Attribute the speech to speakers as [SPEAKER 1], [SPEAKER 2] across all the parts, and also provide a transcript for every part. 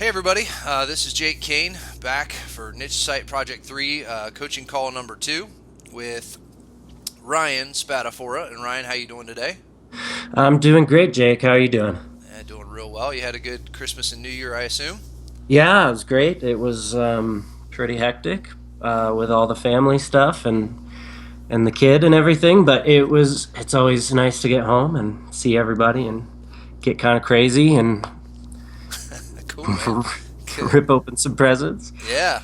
[SPEAKER 1] Hey everybody, this is Jake Kane back for Niche Site Project 3, coaching call number 2 with Ryan Spadafora. And Ryan, how you doing today?
[SPEAKER 2] I'm doing great, Jake. How are you doing?
[SPEAKER 1] Doing real well. You had a good Christmas and New Year, I assume?
[SPEAKER 2] Yeah, it was great. It was pretty hectic with all the family stuff and the kid and everything. But it's always nice to get home and see everybody and get kind of crazy and
[SPEAKER 1] Cool, man. Good.
[SPEAKER 2] rip open some presents.
[SPEAKER 1] Yeah.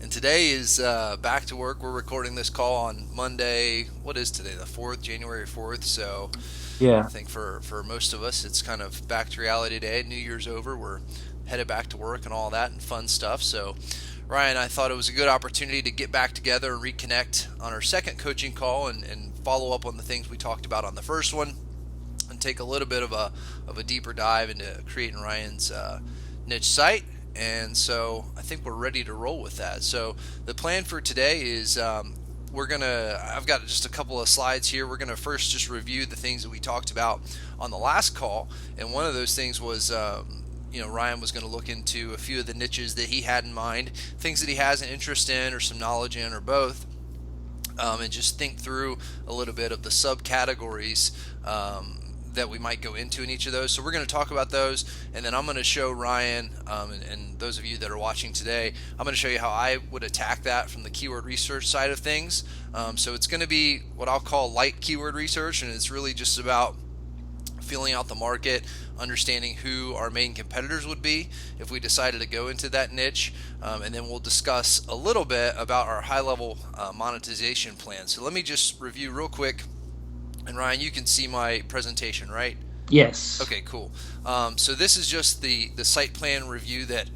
[SPEAKER 1] And today is back to work. We're recording this call on Monday. What is today? The 4th, January 4th. So I
[SPEAKER 2] Yeah,
[SPEAKER 1] think for most of us, it's kind of back to reality day. New Year's over. We're headed back to work and all that and fun stuff. So, Ryan, I thought it was a good opportunity to get back together and reconnect on our second coaching call and follow up on the things we talked about on the first one and take a little bit of a deeper dive into creating Ryan's niche site. And so I think we're ready to roll with that. So the plan for today is I've got just a couple of slides here. We're gonna first just review the things that we talked about on the last call, and one of those things was Ryan was going to look into a few of the niches that he had in mind, things that he has an interest in or some knowledge in or both, and just think through a little bit of the subcategories that we might go into in each of those. So we're going to talk about those, and then I'm going to show Ryan, and those of you that are watching today, I'm going to show you how I would attack that from the keyword research side of things. So it's going to be what I'll call light keyword research, and it's really just about feeling out the market, understanding who our main competitors would be if we decided to go into that niche, and then we'll discuss a little bit about our high-level monetization plan. So let me just review real quick, and Ryan, you can see my presentation, right?
[SPEAKER 2] yes.
[SPEAKER 1] Okay, cool. So this is just the site plan review that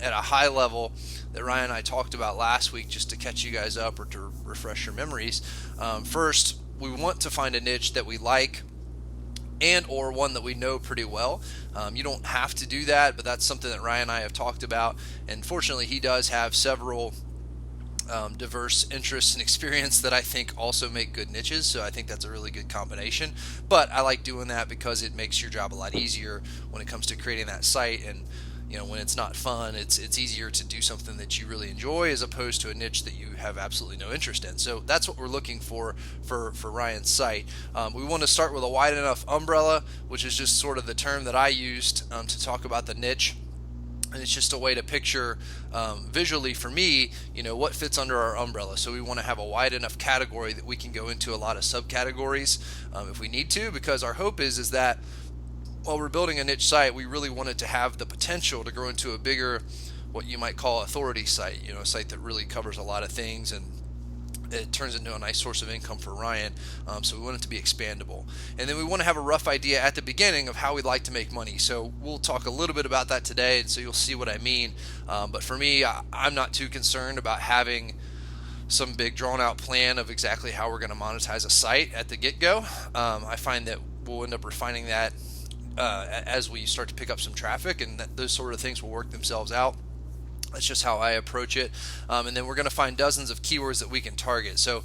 [SPEAKER 1] at a high level that Ryan and I talked about last week, just to catch you guys up or to refresh your memories. First, we want to find a niche that we like and or one that we know pretty well. You don't have to do that, but that's something that Ryan and I have talked about. And fortunately, he does have several diverse interests and experience that I think also make good niches. So I think that's a really good combination. But I like doing that because it makes your job a lot easier when it comes to creating that site. And when it's not fun, it's easier to do something that you really enjoy as opposed to a niche that you have absolutely no interest in. So that's what we're looking for Ryan's site. We want to start with a wide enough umbrella, which is just sort of the term that I used to talk about the niche. And it's just a way to picture visually for me, what fits under our umbrella. So we want to have a wide enough category that we can go into a lot of subcategories if we need to, because our hope is that while we're building a niche site, we really want it to have the potential to grow into a bigger, what you might call authority site, a site that really covers a lot of things and it turns into a nice source of income for Ryan. So we want it to be expandable. And then we want to have a rough idea at the beginning of how we'd like to make money. So we'll talk a little bit about that today, and so you'll see what I mean. But for me, I'm not too concerned about having some big drawn out plan of exactly how we're going to monetize a site at the get-go. I find that we'll end up refining that as we start to pick up some traffic, and those sort of things will work themselves out. That's just how I approach it. And then we're going to find dozens of keywords that we can target. So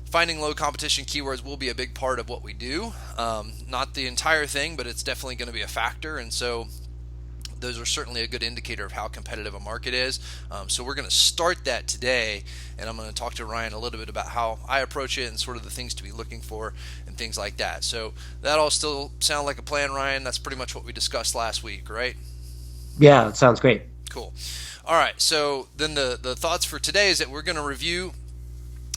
[SPEAKER 1] finding low competition keywords will be a big part of what we do. Not the entire thing, but it's definitely going to be a factor. And so those are certainly a good indicator of how competitive a market is. So we're going to start that today, and I'm going to talk to Ryan a little bit about how I approach it and sort of the things to be looking for and things like that. So that all still sound like a plan, Ryan? That's pretty much what we discussed last week, right?
[SPEAKER 2] Yeah, it sounds great.
[SPEAKER 1] Cool. All right, so then the thoughts for today is that we're going to review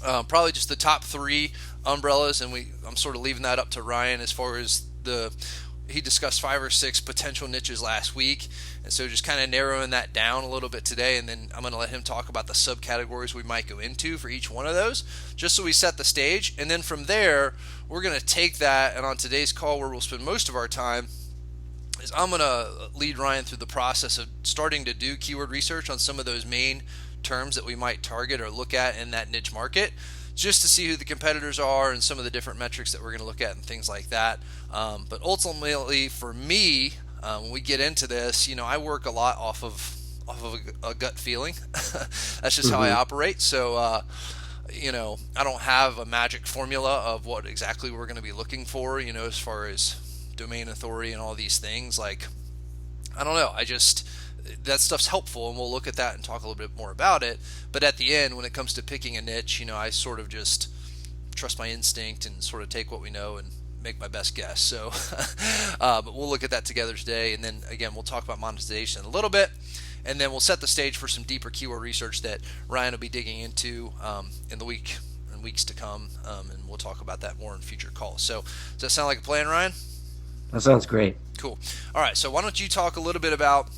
[SPEAKER 1] probably just the top three umbrellas, and I'm sort of leaving that up to Ryan as far as he discussed 5 or 6 potential niches last week, and so just kind of narrowing that down a little bit today, and then I'm going to let him talk about the subcategories we might go into for each one of those, just so we set the stage, and then from there we're going to take that, and on today's call where we'll spend most of our time is I'm going to lead Ryan through the process of starting to do keyword research on some of those main terms that we might target or look at in that niche market, just to see who the competitors are and some of the different metrics that we're going to look at and things like that. But ultimately, for me, when we get into this, I work a lot off of a gut feeling. That's just how I
[SPEAKER 2] Hmm.
[SPEAKER 1] operate. So, I don't have a magic formula of what exactly we're going to be looking for, as far as domain authority and all these things. Like, I don't know. that stuff's helpful, and we'll look at that and talk a little bit more about it. But at the end, when it comes to picking a niche, I sort of just trust my instinct and sort of take what we know and make my best guess. So, but we'll look at that together today, and then again, we'll talk about monetization in a little bit, and then we'll set the stage for some deeper keyword research that Ryan will be digging into in the weeks to come, and we'll talk about that more in future calls. So, does that sound like a plan, Ryan?
[SPEAKER 2] That sounds great.
[SPEAKER 1] Cool. All right, so why don't you talk a little bit about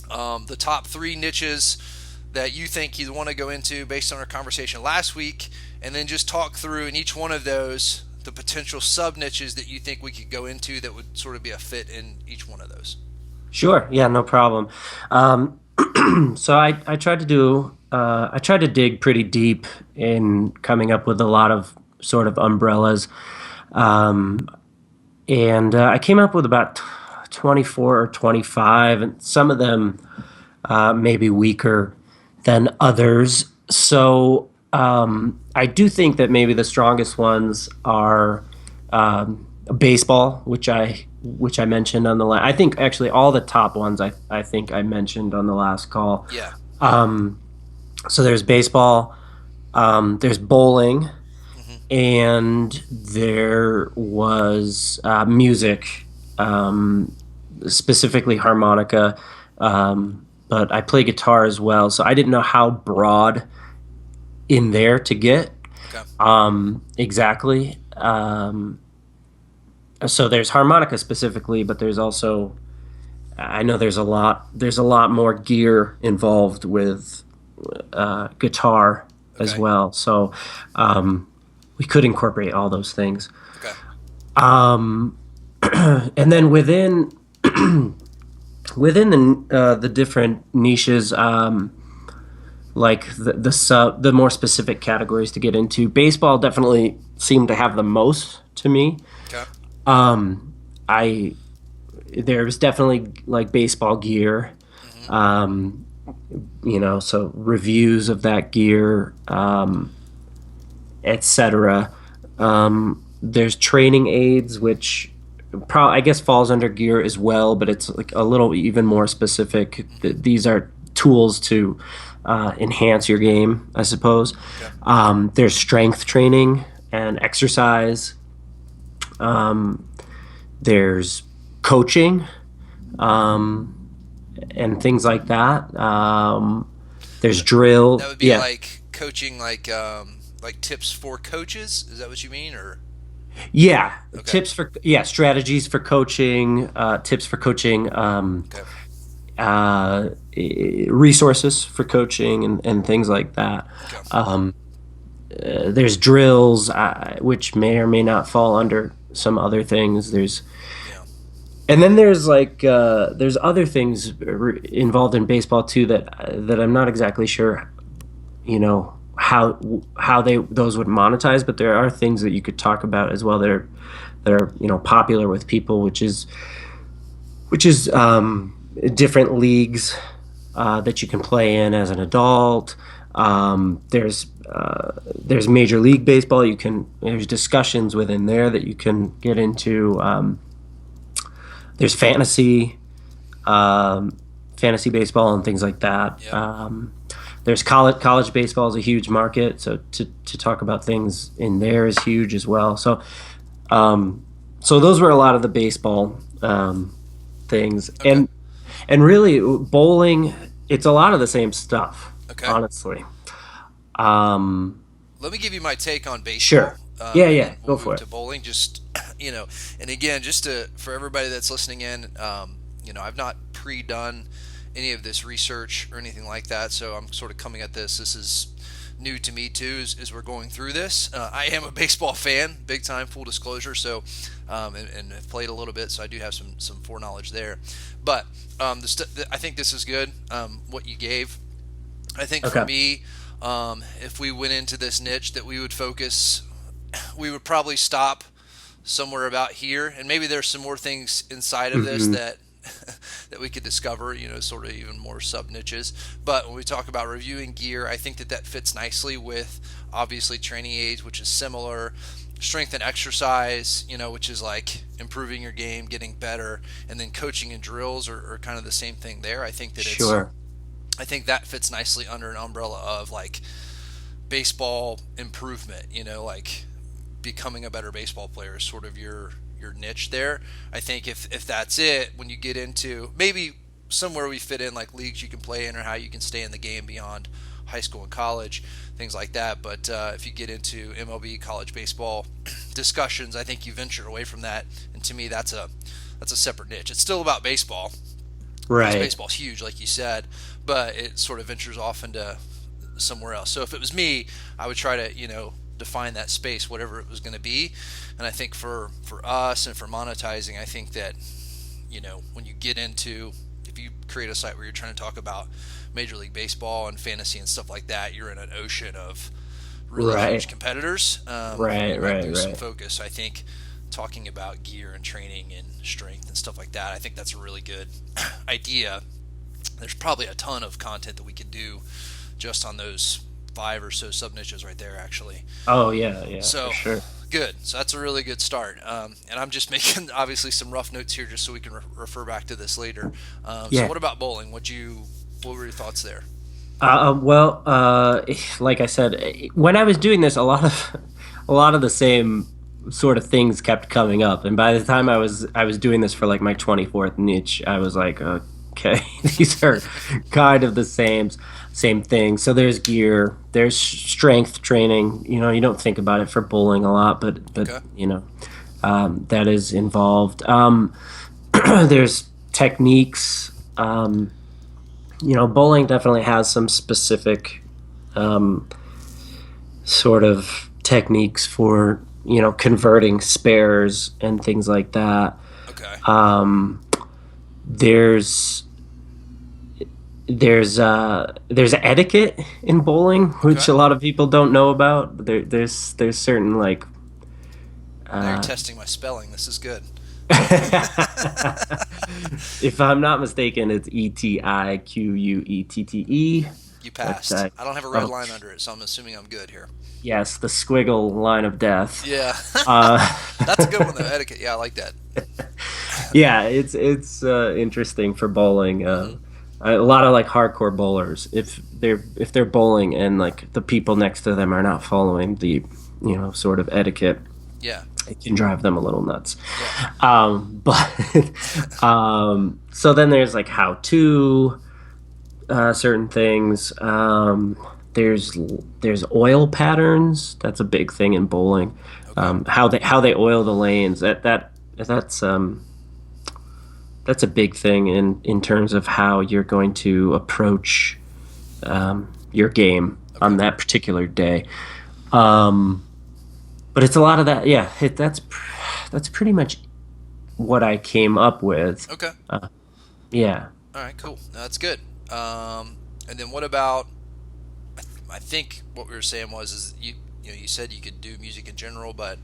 [SPEAKER 1] the top 3 niches that you think you want to go into based on our conversation last week, and then just talk through in each one of those the potential sub niches that you think we could go into that would sort of be a fit in each one of those.
[SPEAKER 2] Sure. Yeah, no problem. So I tried to dig pretty deep in coming up with a lot of sort of umbrellas. And I came up with about 24 or 25, and some of them maybe weaker than others. So I do think that maybe the strongest ones are baseball, which I mentioned on the last. I think actually all the top ones I think I mentioned on the last call.
[SPEAKER 1] Yeah.
[SPEAKER 2] So there's baseball, there's bowling, and there was music, specifically harmonica. But I play guitar as well, so I didn't know how broad in there to get.
[SPEAKER 1] Okay.
[SPEAKER 2] Exactly. So there's harmonica specifically, but there's also, I know there's a lot more gear involved with guitar as well. So we could incorporate all those things.
[SPEAKER 1] Okay.
[SPEAKER 2] And then within the different niches, like the more specific categories to get into, baseball definitely seemed to have the most to me.
[SPEAKER 1] Okay.
[SPEAKER 2] There's definitely like baseball gear, so reviews of that gear, etc. There's training aids, which I guess falls under gear as well, but it's like a little even more specific. These are tools to enhance your game, I suppose.
[SPEAKER 1] Okay.
[SPEAKER 2] There's strength training and exercise. There's coaching, and things like that. There's drill.
[SPEAKER 1] That would be like coaching, like tips for coaches. Is that what you mean, or?
[SPEAKER 2] Yeah,
[SPEAKER 1] Okay.
[SPEAKER 2] strategies for coaching, tips for coaching, resources for coaching, and things like that.
[SPEAKER 1] Okay.
[SPEAKER 2] There's drills, which may or may not fall under some other things.
[SPEAKER 1] Yeah.
[SPEAKER 2] And then there's there's other things involved in baseball too that I'm not exactly sure, how those would monetize, but there are things that you could talk about as well that are popular with people, which is different leagues that you can play in as an adult. There's Major League Baseball. There's discussions within there that you can get into. There's fantasy baseball and things like that.
[SPEAKER 1] Yep.
[SPEAKER 2] There's college baseball is a huge market, so to talk about things in there is huge as well. So those were a lot of the baseball things,
[SPEAKER 1] Okay.
[SPEAKER 2] and really bowling. It's a lot of the same stuff,
[SPEAKER 1] Okay.
[SPEAKER 2] honestly.
[SPEAKER 1] Let me give you my take on baseball.
[SPEAKER 2] Sure. Yeah.
[SPEAKER 1] And
[SPEAKER 2] Go
[SPEAKER 1] we'll
[SPEAKER 2] for
[SPEAKER 1] move
[SPEAKER 2] it.
[SPEAKER 1] to bowling. Just and again, for everybody that's listening in, I've not pre-done any of this research or anything like that, so I'm sort of coming at this. This is new to me too, as we're going through this. I am a baseball fan, big time, full disclosure. So, and have played a little bit, so I do have some foreknowledge there. But I think this is good. What you gave, I think for me, if we went into this niche, that we would probably stop somewhere about here, and maybe there's some more things inside of this that we could discover, sort of even more sub niches. But when we talk about reviewing gear, I think that fits nicely with obviously training aids, which is similar. strength and exercise, which is like improving your game, getting better, and then coaching and drills are kind of the same thing there.
[SPEAKER 2] Sure.
[SPEAKER 1] I think that fits nicely under an umbrella of like baseball improvement, like becoming a better baseball player is sort of your niche there. I think if that's it, when you get into maybe somewhere we fit in like leagues you can play in or how you can stay in the game beyond high school and college, things like that. But if you get into MLB, college baseball discussions, I think you venture away from that. And to me, that's a separate niche. It's still about baseball because
[SPEAKER 2] Right.
[SPEAKER 1] baseball's huge, like you said, but it sort of ventures off into somewhere else. So if it was me, I would try to define that space, whatever it was going to be. And I think for us and for monetizing, I think that when you get into, if you create a site where you're trying to talk about Major League Baseball and fantasy and stuff like that, you're in an ocean of really
[SPEAKER 2] Right.
[SPEAKER 1] huge competitors.
[SPEAKER 2] Right.
[SPEAKER 1] You're going to
[SPEAKER 2] Right.
[SPEAKER 1] lose some
[SPEAKER 2] Right.
[SPEAKER 1] focus. I think talking about gear and training and strength and stuff like that, I think that's a really good idea. There's probably a ton of content that we could do just on those five or so sub niches right there, actually.
[SPEAKER 2] Oh yeah, yeah, for
[SPEAKER 1] So
[SPEAKER 2] sure.
[SPEAKER 1] good. So that's a really good start. And I'm just making obviously some rough notes here just so we can refer back to this later. So
[SPEAKER 2] Yeah.
[SPEAKER 1] what about bowling? What were your thoughts there?
[SPEAKER 2] Well, like I said, when I was doing this, a lot of the same sort of things kept coming up, and by the time I was doing this for like my 24th niche, I was like, okay, these are kind of the same thing. So there's gear, there's strength training. You don't think about it for bowling a lot, but
[SPEAKER 1] Okay.
[SPEAKER 2] that is involved. There's techniques. Bowling definitely has some specific um, sort of techniques for converting spares and things like that.
[SPEAKER 1] Okay.
[SPEAKER 2] Um, there's there's etiquette in bowling, which
[SPEAKER 1] Okay.
[SPEAKER 2] a lot of people don't know about. There's certain like
[SPEAKER 1] Now you're
[SPEAKER 2] uh,
[SPEAKER 1] testing my spelling. This is good.
[SPEAKER 2] if I'm not mistaken, it's Etiquette.
[SPEAKER 1] You
[SPEAKER 2] But
[SPEAKER 1] passed. I don't have a red
[SPEAKER 2] oh,
[SPEAKER 1] line under it, so I'm assuming I'm good here.
[SPEAKER 2] yes, the squiggle line of death.
[SPEAKER 1] Yeah.
[SPEAKER 2] Uh,
[SPEAKER 1] That's a good one though. Etiquette. Yeah, I like that.
[SPEAKER 2] yeah, it's interesting for bowling.
[SPEAKER 1] Hmm.
[SPEAKER 2] A lot of like hardcore bowlers, if they're bowling and like the people next to them are not following the sort of etiquette,
[SPEAKER 1] Yeah.
[SPEAKER 2] it can drive them a little nuts.
[SPEAKER 1] Yeah.
[SPEAKER 2] But so then there's like how to certain things. There's there's oil patterns. That's a big thing in bowling.
[SPEAKER 1] Okay.
[SPEAKER 2] How they oil the lanes. That's a big thing in terms of how you're going to approach your game
[SPEAKER 1] Okay.
[SPEAKER 2] on that particular day. Um, but it's a lot of that. Yeah, that's pretty much what I came up with.
[SPEAKER 1] Okay.
[SPEAKER 2] Yeah.
[SPEAKER 1] All right. Cool. No, that's good. And then what about? I think what we were saying was is you said you could do music in general, but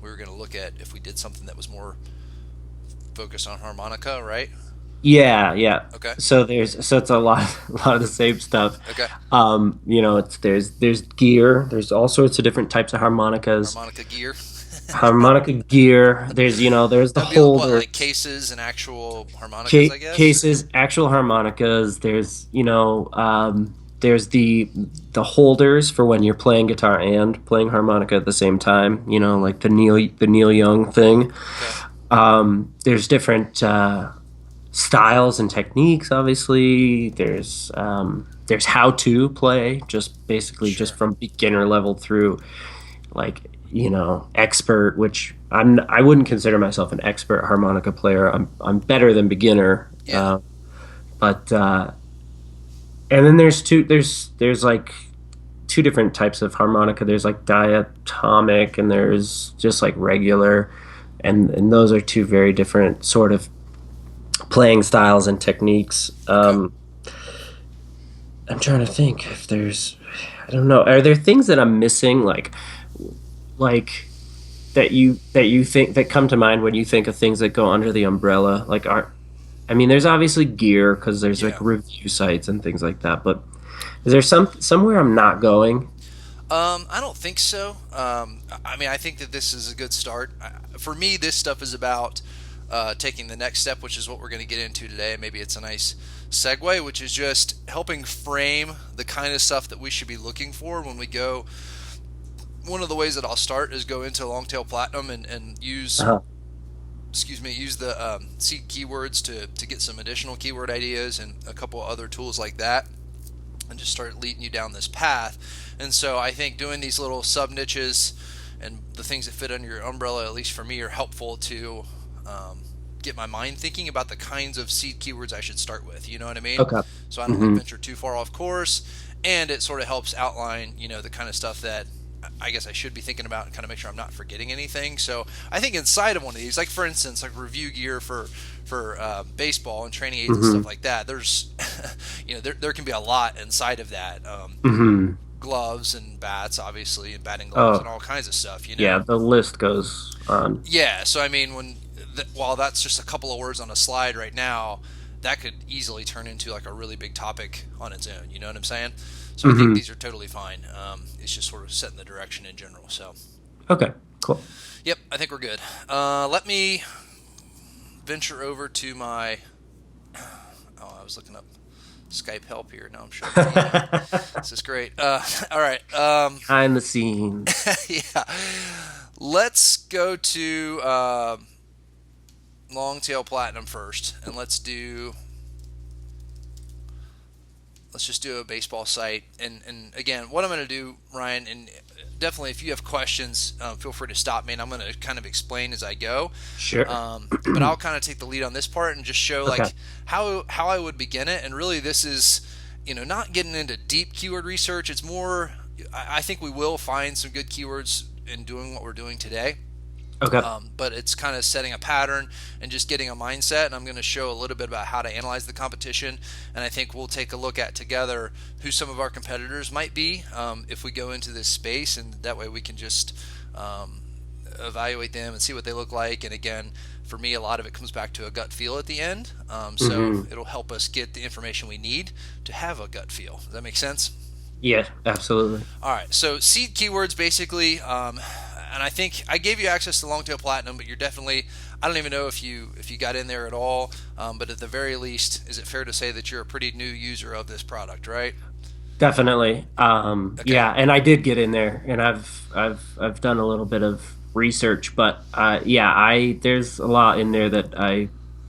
[SPEAKER 1] we were going to look at if we did something that was more focused on harmonica, right?
[SPEAKER 2] Yeah, yeah.
[SPEAKER 1] Okay.
[SPEAKER 2] So it's a lot a lot of the same stuff.
[SPEAKER 1] Okay.
[SPEAKER 2] It's there's gear. There's all sorts of different types of harmonicas.
[SPEAKER 1] Harmonica gear.
[SPEAKER 2] Harmonica gear. There's the
[SPEAKER 1] That'd be what, like
[SPEAKER 2] holders,
[SPEAKER 1] cases and actual harmonicas, I guess. Or?
[SPEAKER 2] cases, actual harmonicas. There's the holders for when you're playing guitar and playing harmonica at the same time. Like the Neil Young thing.
[SPEAKER 1] Okay.
[SPEAKER 2] There's different styles and techniques. Obviously, there's how to play, just basically just
[SPEAKER 1] Sure.
[SPEAKER 2] from beginner level through like expert, which I wouldn't consider myself an expert harmonica player. I'm better than beginner.
[SPEAKER 1] Yeah.
[SPEAKER 2] But and then there's like two different types of harmonica. There's like diatomic and there's just like regular, and those are two very different sort of playing styles and techniques.
[SPEAKER 1] Okay.
[SPEAKER 2] I'm trying to think if I don't know. Are there things that I'm missing, like that you think that come to mind when you think of things that go under the umbrella? I mean, there's obviously gear because there's like
[SPEAKER 1] Yeah.
[SPEAKER 2] review sites and things like that. But is there somewhere I'm not going?
[SPEAKER 1] I don't think so. I mean, I think that this is a good start. For me, this stuff is about taking the next step, which is what we're going to get into today. Maybe it's a nice segue, which is just helping frame the kind of stuff that we should be looking for when we go. One of the ways that I'll start is go into Longtail Platinum and use,
[SPEAKER 2] Uh-huh.
[SPEAKER 1] excuse me, use the seed keywords to get some additional keyword ideas and a couple other tools like that, and just start leading you down this path. And so I think doing these little sub niches and the things that fit under your umbrella, at least for me, are helpful to get my mind thinking about the kinds of seed keywords I should start with. You know what I mean?
[SPEAKER 2] Okay.
[SPEAKER 1] So I don't like
[SPEAKER 2] Hmm.
[SPEAKER 1] venture too far off course, and it sort of helps outline, the kind of stuff that I guess I should be thinking about and kind of make sure I'm not forgetting anything. So I think inside of one of these, like for instance, like review gear for baseball and training aids and
[SPEAKER 2] Hmm.
[SPEAKER 1] stuff like that. There's, there can be a lot inside of that.
[SPEAKER 2] Hmm.
[SPEAKER 1] Gloves and bats, obviously, and batting gloves and
[SPEAKER 2] Oh,
[SPEAKER 1] all kinds of stuff.
[SPEAKER 2] yeah. The list goes on.
[SPEAKER 1] Yeah. So I mean, while that's just a couple of words on a slide right now, that could easily turn into like a really big topic on its own. You know what I'm saying? So I think
[SPEAKER 2] Hmm.
[SPEAKER 1] these are totally fine. It's just sort of setting the direction in general. So,
[SPEAKER 2] Okay. Cool.
[SPEAKER 1] yep, I think we're good. Let me venture over to my. Oh, I was looking up Skype help here. Now I'm showing my email. This is great. All right.
[SPEAKER 2] Behind the scenes.
[SPEAKER 1] Yeah. Let's go to Longtail Platinum first, and let's just do a baseball site. And again, what I'm going to do, Ryan, and definitely if you have questions, feel free to stop me, and I'm going to kind of explain as I go.
[SPEAKER 2] Sure.
[SPEAKER 1] But I'll kind of take the lead on this part and just show
[SPEAKER 2] Okay.
[SPEAKER 1] like how I would begin it. And really, this is not getting into deep keyword research. It's more, I think we will find some good keywords in doing what we're doing today.
[SPEAKER 2] Okay.
[SPEAKER 1] But it's kind of setting a pattern and just getting a mindset. And I'm going to show a little bit about how to analyze the competition. And I think we'll take a look at together who some of our competitors might be if we go into this space. And that way we can just evaluate them and see what they look like. And again, for me, a lot of it comes back to a gut feel at the end. So
[SPEAKER 2] Hmm.
[SPEAKER 1] it'll help us get the information we need to have a gut feel. Does that make sense?
[SPEAKER 2] Yeah. Absolutely.
[SPEAKER 1] All right, so seed keywords basically, and I think I gave you access to Longtail Platinum, but you're definitely, I don't even know if you got in there at all, but at the very least, is it fair to say that you're a pretty new user of this product, right?
[SPEAKER 2] Definitely.
[SPEAKER 1] Okay.
[SPEAKER 2] Yeah, and I did get in there, and I've done a little bit of research, but yeah, I there's a lot in there that I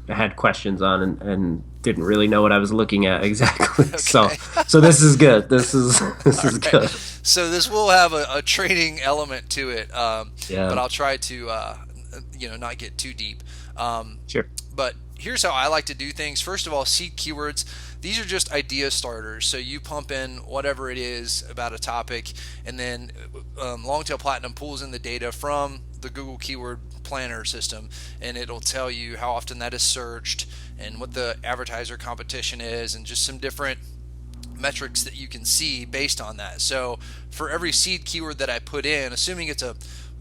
[SPEAKER 2] had questions on and didn't really know what I was looking at exactly. So
[SPEAKER 1] Okay.
[SPEAKER 2] so this is good. This
[SPEAKER 1] All
[SPEAKER 2] is
[SPEAKER 1] right.
[SPEAKER 2] good.
[SPEAKER 1] So this will have a training element to it, but
[SPEAKER 2] Yeah.
[SPEAKER 1] I'll try to, not get too deep. Um,
[SPEAKER 2] Sure.
[SPEAKER 1] But here's how I like to do things. First of all, seed keywords. These are just idea starters. So you pump in whatever it is about a topic, and then Longtail Platinum pulls in the data from the Google Keyword Planner system, and it'll tell you how often that is searched and what the advertiser competition is, and just some different metrics that you can see based on that. So for every seed keyword that I put in, assuming it's a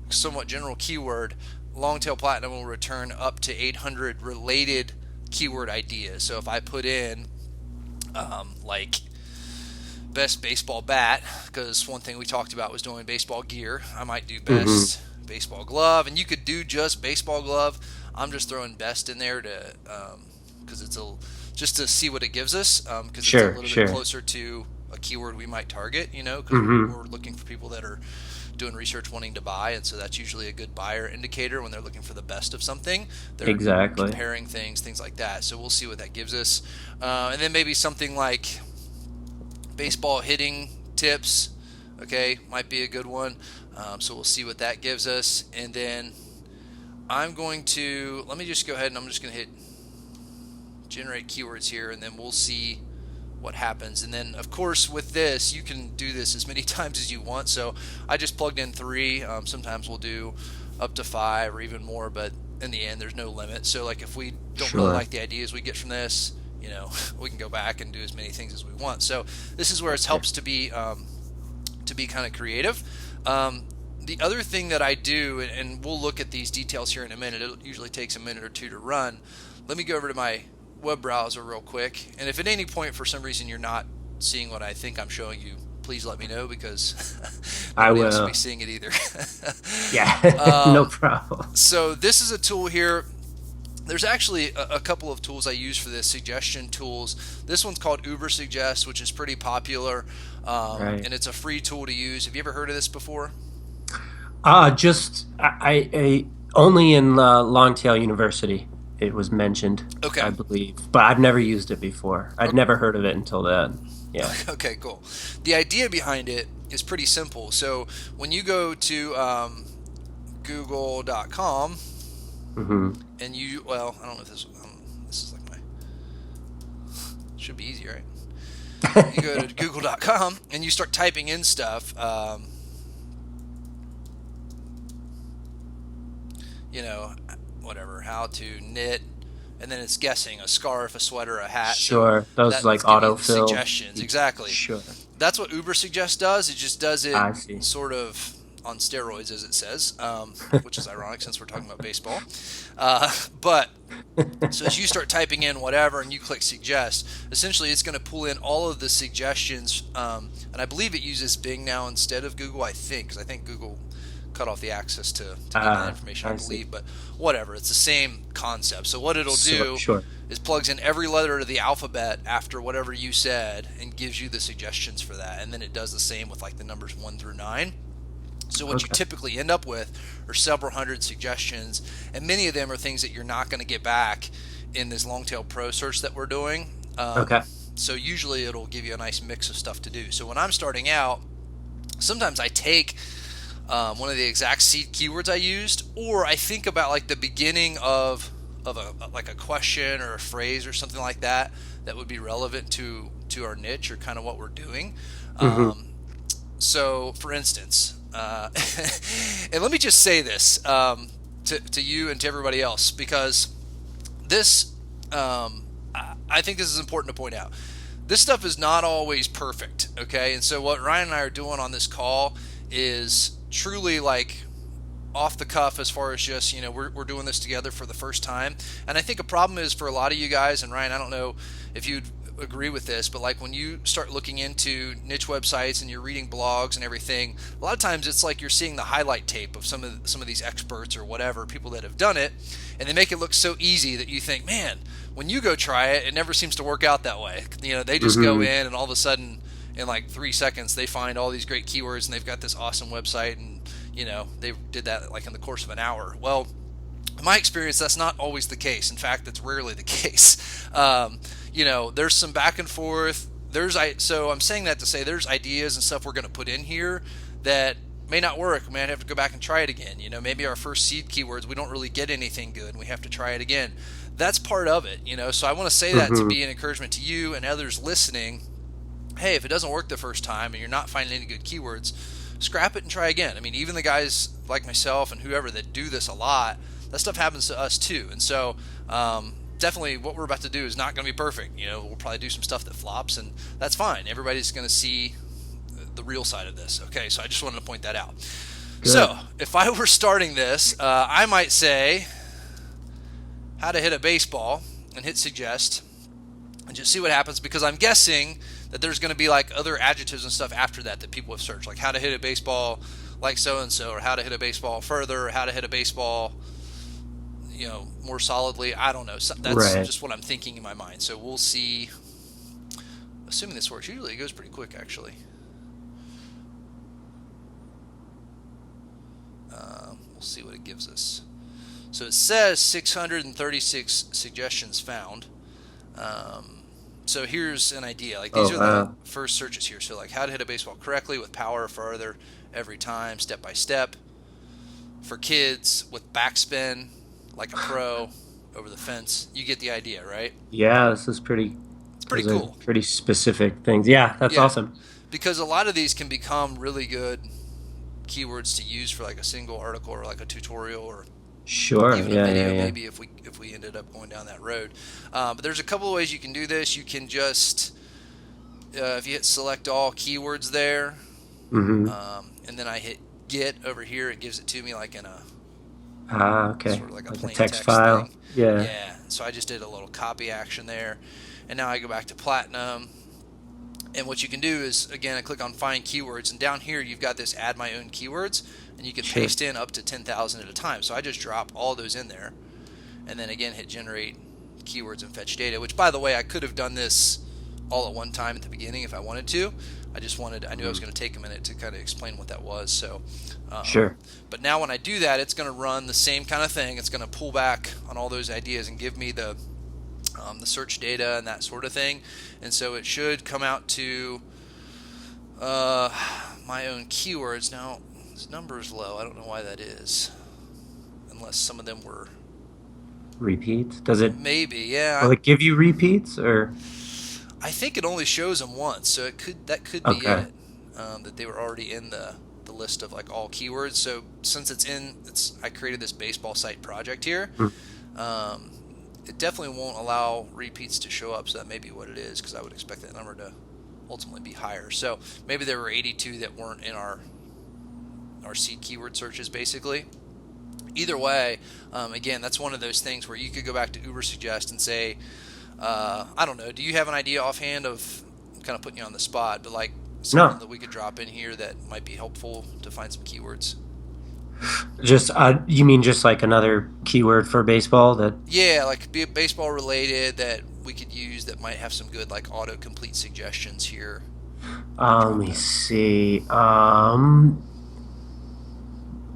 [SPEAKER 1] somewhat general keyword, Longtail Platinum will return up to 800 related keyword ideas. So if I put in like best baseball bat, because one thing we talked about was doing baseball gear, I might do
[SPEAKER 2] Hmm.
[SPEAKER 1] best baseball glove, and you could do just baseball glove. I'm just throwing best in there to because it's a just to see what it gives us because it's a
[SPEAKER 2] Sure.
[SPEAKER 1] little bit
[SPEAKER 2] Sure.
[SPEAKER 1] closer to a keyword we might target, because
[SPEAKER 2] Hmm.
[SPEAKER 1] we're looking for people that are doing research wanting to buy, and so that's usually a good buyer indicator when they're looking for the best of something. They're
[SPEAKER 2] Exactly.
[SPEAKER 1] comparing things like that. So we'll see what that gives us, and then maybe something like baseball hitting tips. Okay, might be a good one. So we'll see what that gives us, and then let me just go ahead and I'm just going to hit generate keywords here, and then we'll see what happens. And then of course with this you can do this as many times as you want, so I just plugged in 3. Sometimes we'll do up to 5 or even more, but in the end there's no limit. So like if we don't really
[SPEAKER 2] Sure.
[SPEAKER 1] like the ideas we get from this, we can go back and do as many things as we want. So this is where it
[SPEAKER 2] Yeah.
[SPEAKER 1] helps to be kind of creative. The other thing that I do, and we'll look at these details here in a minute, it usually takes a minute or two to run. Let me go over to my web browser real quick, and if at any point for some reason you're not seeing what I think I'm showing you, please let me know, because
[SPEAKER 2] I
[SPEAKER 1] Nobody else will be
[SPEAKER 2] will.
[SPEAKER 1] seeing it either.
[SPEAKER 2] Yeah, no
[SPEAKER 1] um,
[SPEAKER 2] problem.
[SPEAKER 1] so this is a tool here. There's actually a couple of tools I use for this, suggestion tools. This one's called Uber Suggest, which is pretty popular,
[SPEAKER 2] Right.
[SPEAKER 1] and it's a free tool to use. Have you ever heard of this before?
[SPEAKER 2] Just I only in Longtail University it was mentioned,
[SPEAKER 1] Okay.
[SPEAKER 2] I believe, but I've never used it before. I'd never heard of it until then. Yeah.
[SPEAKER 1] Okay, cool. The idea behind it is pretty simple. So when you go to google.com
[SPEAKER 2] Hmm.
[SPEAKER 1] and you, well, I don't know if this is like my, should be easy, right? You go to google.com and you start typing in stuff, you know, whatever, how to knit, and then it's guessing a scarf, a sweater, a hat. So
[SPEAKER 2] Sure. Those
[SPEAKER 1] that's
[SPEAKER 2] like
[SPEAKER 1] giving you the
[SPEAKER 2] autofill.
[SPEAKER 1] suggestions. Exactly.
[SPEAKER 2] Sure.
[SPEAKER 1] That's what Uber Suggest does. It just does it
[SPEAKER 2] I see.
[SPEAKER 1] sort of on steroids, as it says, which is ironic since we're talking about baseball. But so as you start typing in whatever and you click suggest, essentially it's going to pull in all of the suggestions. And I believe it uses Bing now instead of Google, I think, because I think Google cut off the access to give that information, I
[SPEAKER 2] I see.
[SPEAKER 1] believe. But whatever, it's the same concept. So what it'll
[SPEAKER 2] Sure.
[SPEAKER 1] do
[SPEAKER 2] Sure.
[SPEAKER 1] is plugs in every letter of the alphabet after whatever you said and gives you the suggestions for that. And then it does the same with like the numbers 1 through 9. So what you
[SPEAKER 2] Okay.
[SPEAKER 1] typically end up with are several hundred suggestions, and many of them are things that you're not going to get back in this Longtail Pro search that we're doing.
[SPEAKER 2] Okay.
[SPEAKER 1] So usually it'll give you a nice mix of stuff to do. So when I'm starting out, sometimes I take one of the exact seed keywords I used, or I think about like the beginning of a like a question or a phrase or something like that that would be relevant to our niche or kind of what we're doing.
[SPEAKER 2] Hmm.
[SPEAKER 1] So, for instance, and let me just say this to you and to everybody else, because this, I think this is important to point out. This stuff is not always perfect, okay? And so, what Ryan and I are doing on this call is truly like off the cuff as far as just, we're doing this together for the first time. And I think a problem is for a lot of you guys, and Ryan, I don't know if you'd agree with this, but like when you start looking into niche websites and you're reading blogs and everything, a lot of times it's like you're seeing the highlight tape of some of these experts or whatever, people that have done it, and they make it look so easy that you think, man, when you go try it, it never seems to work out that way. They just go
[SPEAKER 2] Hmm.
[SPEAKER 1] in and all of a sudden in like 3 seconds they find all these great keywords and they've got this awesome website, and they did that like in the course of an hour. Well, in my experience, that's not always the case. In fact, that's rarely the case. There's some back and forth. So I'm saying that to say there's ideas and stuff we're going to put in here that may not work. We might have to go back and try it again. Maybe our first seed keywords, we don't really get anything good and we have to try it again. That's part of it. So I want to say that to
[SPEAKER 2] Hmm.
[SPEAKER 1] be an encouragement to you and others listening. Hey, if it doesn't work the first time and you're not finding any good keywords, scrap it and try again. I mean, even the guys like myself and whoever that do this a lot, that stuff happens to us too. And so, definitely what we're about to do is not going to be perfect. We'll probably do some stuff that flops, and that's fine. Everybody's going to see the real side of this. Okay, so I just wanted to point that out.
[SPEAKER 2] Good.
[SPEAKER 1] So, if I were starting this, I might say how to hit a baseball and hit suggest and just see what happens, because I'm guessing that there's going to be like other adjectives and stuff after that people have searched, like how to hit a baseball like so and so, or how to hit a baseball further, or how to hit a baseball more solidly. I don't know. So that's
[SPEAKER 2] Right.
[SPEAKER 1] just what I'm thinking in my mind. So we'll see. Assuming this works, usually it goes pretty quick actually. We'll see what it gives us. So it says 636 suggestions found. So here's an idea. Like these
[SPEAKER 2] Oh,
[SPEAKER 1] are the
[SPEAKER 2] wow.
[SPEAKER 1] first searches here. So like how to hit a baseball correctly with power further every time, step by step. For kids with backspin, like a pro over the fence. You get the idea, right?
[SPEAKER 2] Yeah, this is pretty.
[SPEAKER 1] It's pretty
[SPEAKER 2] Those are
[SPEAKER 1] cool.
[SPEAKER 2] pretty specific things. Yeah, that's
[SPEAKER 1] Yeah,
[SPEAKER 2] awesome.
[SPEAKER 1] because a lot of these can become really good keywords to use for like a single article or like a tutorial or
[SPEAKER 2] Sure.
[SPEAKER 1] even a
[SPEAKER 2] Yeah, yeah,
[SPEAKER 1] video,
[SPEAKER 2] yeah.
[SPEAKER 1] maybe if we ended up going down that road. But there's a couple of ways you can do this. You can just if you hit select all keywords there,
[SPEAKER 2] Hmm.
[SPEAKER 1] and then I hit get over here, it gives it to me like in a
[SPEAKER 2] Okay.
[SPEAKER 1] sort of like a
[SPEAKER 2] Like a
[SPEAKER 1] plain
[SPEAKER 2] text
[SPEAKER 1] text
[SPEAKER 2] file.
[SPEAKER 1] thing.
[SPEAKER 2] Yeah.
[SPEAKER 1] Yeah. So I just did a little copy action there, and now I go back to platinum, And what you can do is, again, I click on find keywords, and down here you've got this add my own keywords, and you can
[SPEAKER 2] Sure.
[SPEAKER 1] paste in up to 10,000 at a time. So I just drop all those in there, and then again hit generate keywords and fetch data, which, by the way, I could have done this all at one time at the beginning if I wanted to. I knew I was going to take a minute to kind of explain what that was. So,
[SPEAKER 2] Sure.
[SPEAKER 1] but now when I do that, it's going to run the same kind of thing. It's going to pull back on all those ideas and give me the search data and that sort of thing. And so it should come out to my own keywords. Now, this number is low. I don't know why that is, unless some of them were
[SPEAKER 2] Repeats? Does it?
[SPEAKER 1] maybe. Yeah,
[SPEAKER 2] Will it give you repeats or?
[SPEAKER 1] I think it only shows them once, so that could be
[SPEAKER 2] Okay.
[SPEAKER 1] it. That they were already in the list of like all keywords. So since I created this baseball site project here.
[SPEAKER 2] Mm.
[SPEAKER 1] Um, it definitely won't allow repeats to show up, so that may be what it is, because I would expect that number to ultimately be higher. So maybe there were 82 that weren't in our seed keyword searches, basically. Either way, again, that's one of those things where you could go back to Ubersuggest and say, I don't know, do you have an idea offhand of, I'm kind of putting you on the spot, but like something
[SPEAKER 2] No.
[SPEAKER 1] that we could drop in here that might be helpful to find some keywords?
[SPEAKER 2] Just you mean just like another keyword for baseball that?
[SPEAKER 1] Yeah, like be baseball related that we could use that might have some good like autocomplete suggestions here.
[SPEAKER 2] Let
[SPEAKER 1] Drop
[SPEAKER 2] me
[SPEAKER 1] in.
[SPEAKER 2] see.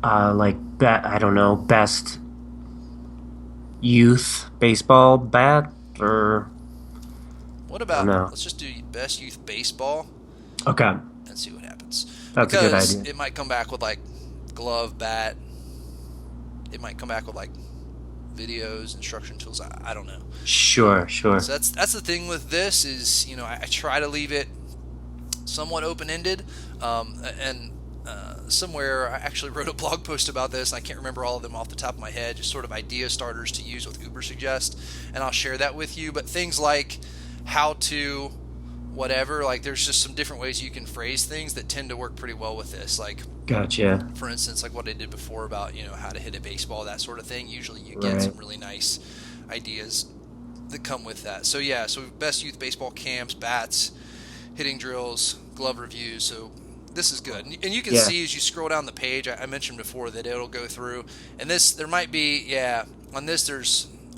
[SPEAKER 2] Like I don't know, best youth baseball bat or
[SPEAKER 1] What
[SPEAKER 2] I don't
[SPEAKER 1] about,
[SPEAKER 2] know.
[SPEAKER 1] let's just do best youth baseball
[SPEAKER 2] Okay,
[SPEAKER 1] and see what happens.
[SPEAKER 2] that's a good
[SPEAKER 1] Because
[SPEAKER 2] idea.
[SPEAKER 1] it might come back with like glove, bat. It might come back with like videos, instruction tools. I don't know.
[SPEAKER 2] Sure, sure.
[SPEAKER 1] So that's the thing with this is, I try to leave it somewhat open-ended, and somewhere I actually wrote a blog post about this, and I can't remember all of them off the top of my head, just sort of idea starters to use with Ubersuggest, and I'll share that with you. But things like how to whatever, like there's just some different ways you can phrase things that tend to work pretty well with this. Like,
[SPEAKER 2] Gotcha.
[SPEAKER 1] for instance, like what I did before about, how to hit a baseball, that sort of thing. Usually you get
[SPEAKER 2] Right.
[SPEAKER 1] some really nice ideas that come with that. So yeah, so best youth baseball camps, bats, hitting drills, glove reviews. So this is good. And you can
[SPEAKER 2] Yeah.
[SPEAKER 1] see as you scroll down the page, I mentioned before that it'll go through. And this, there might be, yeah, on this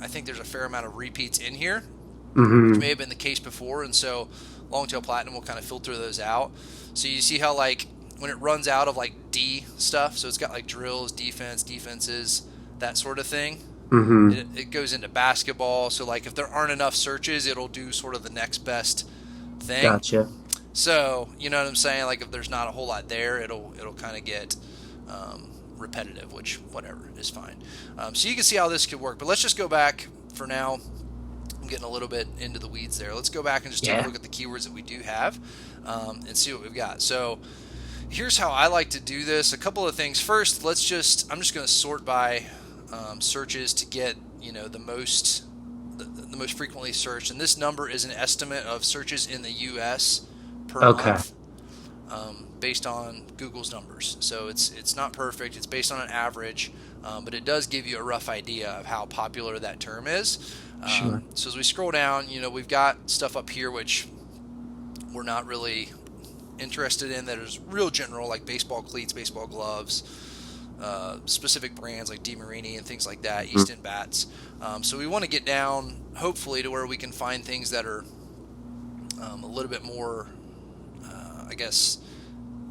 [SPEAKER 1] I think there's a fair amount of repeats in here, which
[SPEAKER 2] Mm-hmm.
[SPEAKER 1] may have been the case before. And so Longtail Platinum will kind of filter those out. So you see how like when it runs out of like D stuff, so it's got like drills, defenses, that sort of thing.
[SPEAKER 2] Mm-hmm.
[SPEAKER 1] It goes into basketball. So like if there aren't enough searches, it'll do sort of the next best thing.
[SPEAKER 2] Gotcha.
[SPEAKER 1] So you know what I'm saying? Like if there's not a whole lot there, it'll kind of get repetitive, which whatever is fine. So you can see how this could work. But let's just go back for now. I'm getting a little bit into the weeds there. Let's go back and just take a
[SPEAKER 2] Yeah.
[SPEAKER 1] look at the keywords that we do have, and see what we've got. So here's how I like to do this. A couple of things. First, I'm just going to sort by searches to get the most frequently searched, and this number is an estimate of searches in the U.S. per
[SPEAKER 2] Okay.
[SPEAKER 1] month, based on Google's numbers. So it's not perfect. It's based on an average, but it does give you a rough idea of how popular that term is.
[SPEAKER 2] Sure.
[SPEAKER 1] So as we scroll down, we've got stuff up here which we're not really interested in, that is real general, like baseball cleats, baseball gloves, specific brands like DeMarini and things like that, East End bats. So we want to get down, hopefully, to where we can find things that are a little bit more, I guess,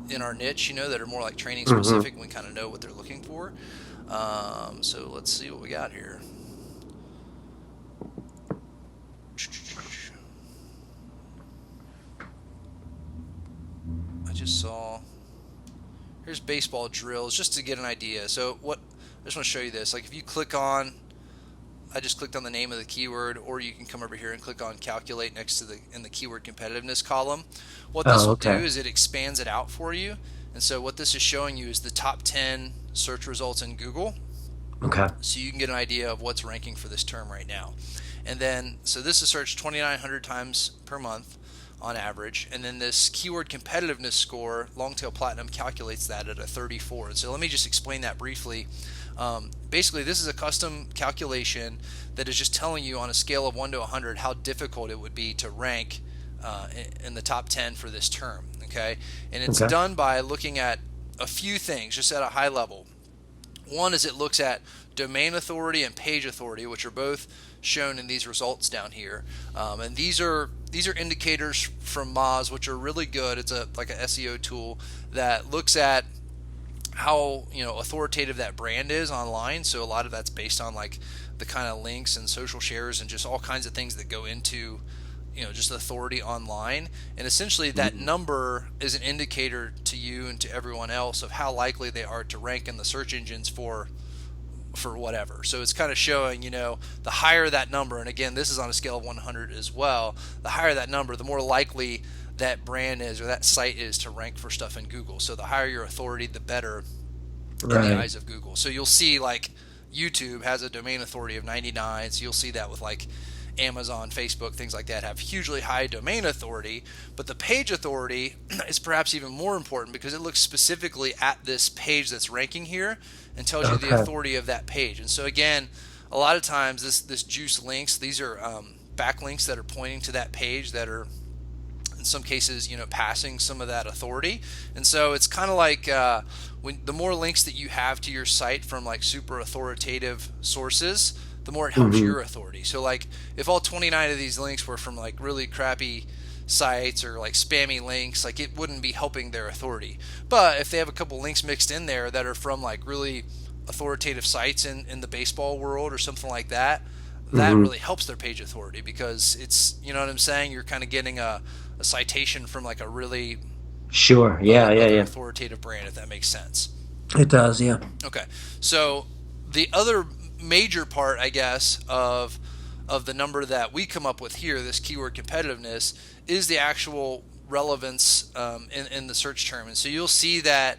[SPEAKER 1] in our niche, that are more like training
[SPEAKER 2] Mm-hmm.
[SPEAKER 1] specific, and we kind of know what they're looking for. So let's see what we got here. I just saw, here's baseball drills, just to get an idea. So I just want to show you this. Like if you click on, I just clicked on the name of the keyword, or you can come over here and click on calculate next to in the keyword competitiveness column. What this
[SPEAKER 2] Oh,
[SPEAKER 1] will do
[SPEAKER 2] okay.
[SPEAKER 1] is it expands it out for you. And so what this is showing you is the top 10 search results in Google.
[SPEAKER 2] Okay.
[SPEAKER 1] So you can get an idea of what's ranking for this term right now. And then, so this is searched 2,900 times per month on average. And then this keyword competitiveness score, Longtail Platinum calculates that at a 34. And so let me just explain that briefly. Basically, this is a custom calculation that is just telling you on a scale of 1 to 100 how difficult it would be to rank in the top 10 for this term. Okay, and it's
[SPEAKER 2] Okay.
[SPEAKER 1] done by looking at a few things just at a high level. One is it looks at domain authority and page authority, which are both shown in these results down here, and these are indicators from Moz, which are really good. It's like a SEO tool that looks at how authoritative that brand is online. So a lot of that's based on like the kind of links and social shares and just all kinds of things that go into just authority online. And essentially that
[SPEAKER 2] Mhm.
[SPEAKER 1] number is an indicator to you and to everyone else of how likely they are to rank in the search engines for whatever. So it's kind of showing, the higher that number, and again, this is on a scale of 100 as well, the higher that number, the more likely that brand is or that site is to rank for stuff in Google. So the higher your authority, the better in the
[SPEAKER 2] Right.
[SPEAKER 1] eyes of Google. So you'll see like YouTube has a domain authority of 99. So you'll see that with like Amazon, Facebook, things like that have hugely high domain authority. But the page authority is perhaps even more important because it looks specifically at this page that's ranking here and tells you the
[SPEAKER 2] Okay.
[SPEAKER 1] authority of that page. And so again, a lot of times this juice links, these are backlinks that are pointing to that page that are in some cases, passing some of that authority. And so it's kind of like when the more links that you have to your site from like super authoritative sources, the more it helps
[SPEAKER 2] Hmm.
[SPEAKER 1] your authority. So like if all 29 of these links were from like really crappy sites or like spammy links, like it wouldn't be helping their authority. But if they have a couple links mixed in there that are from like really authoritative sites in the baseball world or something like that, that
[SPEAKER 2] Hmm.
[SPEAKER 1] really helps their page authority because it's, you know what I'm saying, you're kind of getting a citation from like a really
[SPEAKER 2] Sure. Yeah. Yeah.
[SPEAKER 1] other
[SPEAKER 2] Yeah.
[SPEAKER 1] authoritative brand, if that makes sense.
[SPEAKER 2] It does. Yeah.
[SPEAKER 1] Okay, so the other major part, I guess, of the number that we come up with here, this keyword competitiveness, is the actual relevance in the search term. And so you'll see that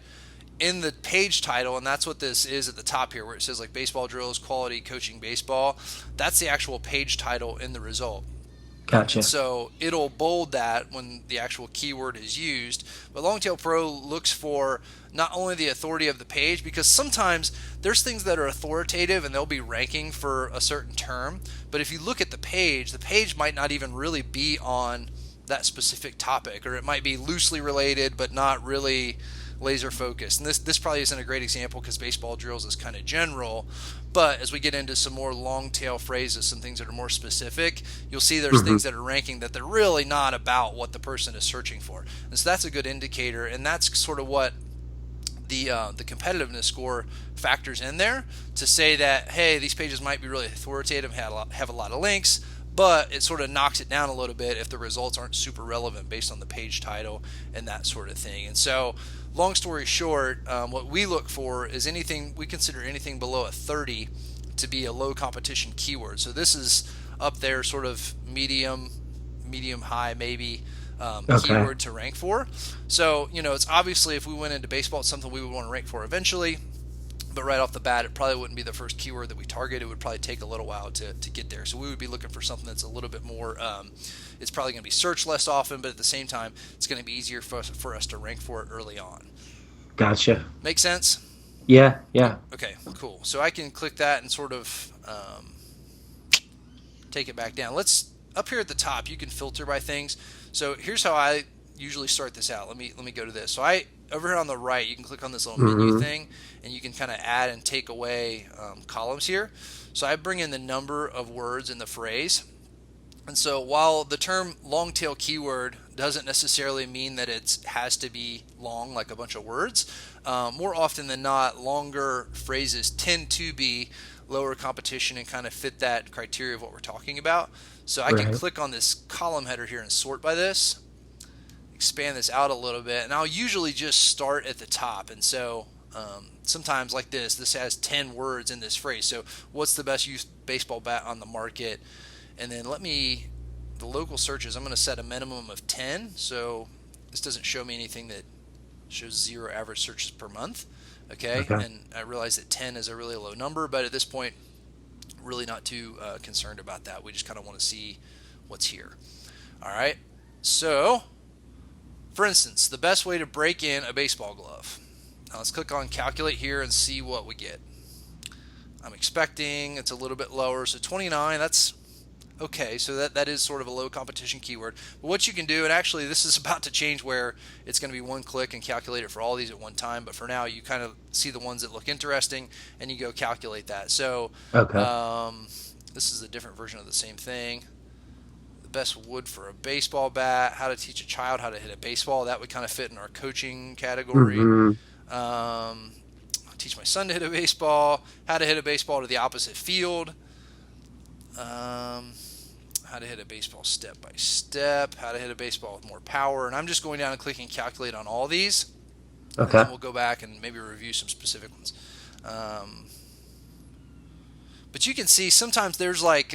[SPEAKER 1] in the page title, and that's what this is at the top here, where it says like baseball drills, quality coaching baseball. That's the actual page title in the result. And
[SPEAKER 2] Gotcha.
[SPEAKER 1] so it'll bold that when the actual keyword is used. But Longtail Pro looks for not only the authority of the page, because sometimes there's things that are authoritative and they'll be ranking for a certain term. But if you look at the page might not even really be on that specific topic, or it might be loosely related but not really laser focused. And this probably isn't a great example because baseball drills is kind of general, but as we get into some more long tail phrases, some things that are more specific, you'll see there's
[SPEAKER 2] Hmm.
[SPEAKER 1] things that are ranking that they're really not about what the person is searching for. And so that's a good indicator, and that's sort of what the competitiveness score factors in there to say that, hey, these pages might be really authoritative, have a lot of links, but it sort of knocks it down a little bit if the results aren't super relevant based on the page title and that sort of thing. And so, long story short, what we look for is anything, we consider anything below a 30 to be a low competition keyword. So this is up there, sort of medium high maybe,
[SPEAKER 2] Okay.
[SPEAKER 1] keyword to rank for. So, it's obviously if we went into baseball, it's something we would want to rank for eventually. But right off the bat, it probably wouldn't be the first keyword that we target. It would probably take a little while to get there. So we would be looking for something that's a little bit more, it's probably going to be searched less often, but at the same time, it's going to be easier for us to rank for it early on.
[SPEAKER 2] Gotcha.
[SPEAKER 1] Make sense?
[SPEAKER 2] Yeah. Yeah.
[SPEAKER 1] Okay, cool. So I can click that and sort of take it back down. Let's, up here at the top, you can filter by things. So here's how I usually start this out. Let me go to this. So over here on the right, you can click on this little menu
[SPEAKER 2] Hmm.
[SPEAKER 1] thing, and you can kind of add and take away columns here. So I bring in the number of words in the phrase. And so while the term long tail keyword doesn't necessarily mean that it has to be long, like a bunch of words, more often than not, longer phrases tend to be lower competition and kind of fit that criteria of what we're talking about. So I can
[SPEAKER 2] Right.
[SPEAKER 1] click on this column header here and sort by this, expand this out a little bit, and I'll usually just start at the top. And so sometimes like this has 10 words in this phrase. So what's the best used baseball bat on the market? And then the local searches, I'm going to set a minimum of 10. So this doesn't show me anything that shows 0 average searches per month. Okay.
[SPEAKER 2] Okay.
[SPEAKER 1] And I realize that 10 is a really low number, but at this point, really not too concerned about that. We just kind of want to see what's here. All right. So, for instance, the best way to break in a baseball glove. Now let's click on calculate here and see what we get. I'm expecting it's a little bit lower. So 29, that's Okay, so that is sort of a low competition keyword. But what you can do, and actually this is about to change where it's going to be one click and calculate it for all these at one time. But for now, you kind of see the ones that look interesting and you go calculate that. So
[SPEAKER 2] Okay.
[SPEAKER 1] this is a different version of the same thing. The best wood for a baseball bat, how to teach a child how to hit a baseball. That would kind of fit in our coaching category.
[SPEAKER 2] Hmm.
[SPEAKER 1] Um, teach my son to hit a baseball, how to hit a baseball to the opposite field. Um, how to hit a baseball step by step, how to hit a baseball with more power. And I'm just going down and clicking calculate on all these. And
[SPEAKER 2] Okay.
[SPEAKER 1] then we'll go back and maybe review some specific ones. Um, but you can see sometimes there's like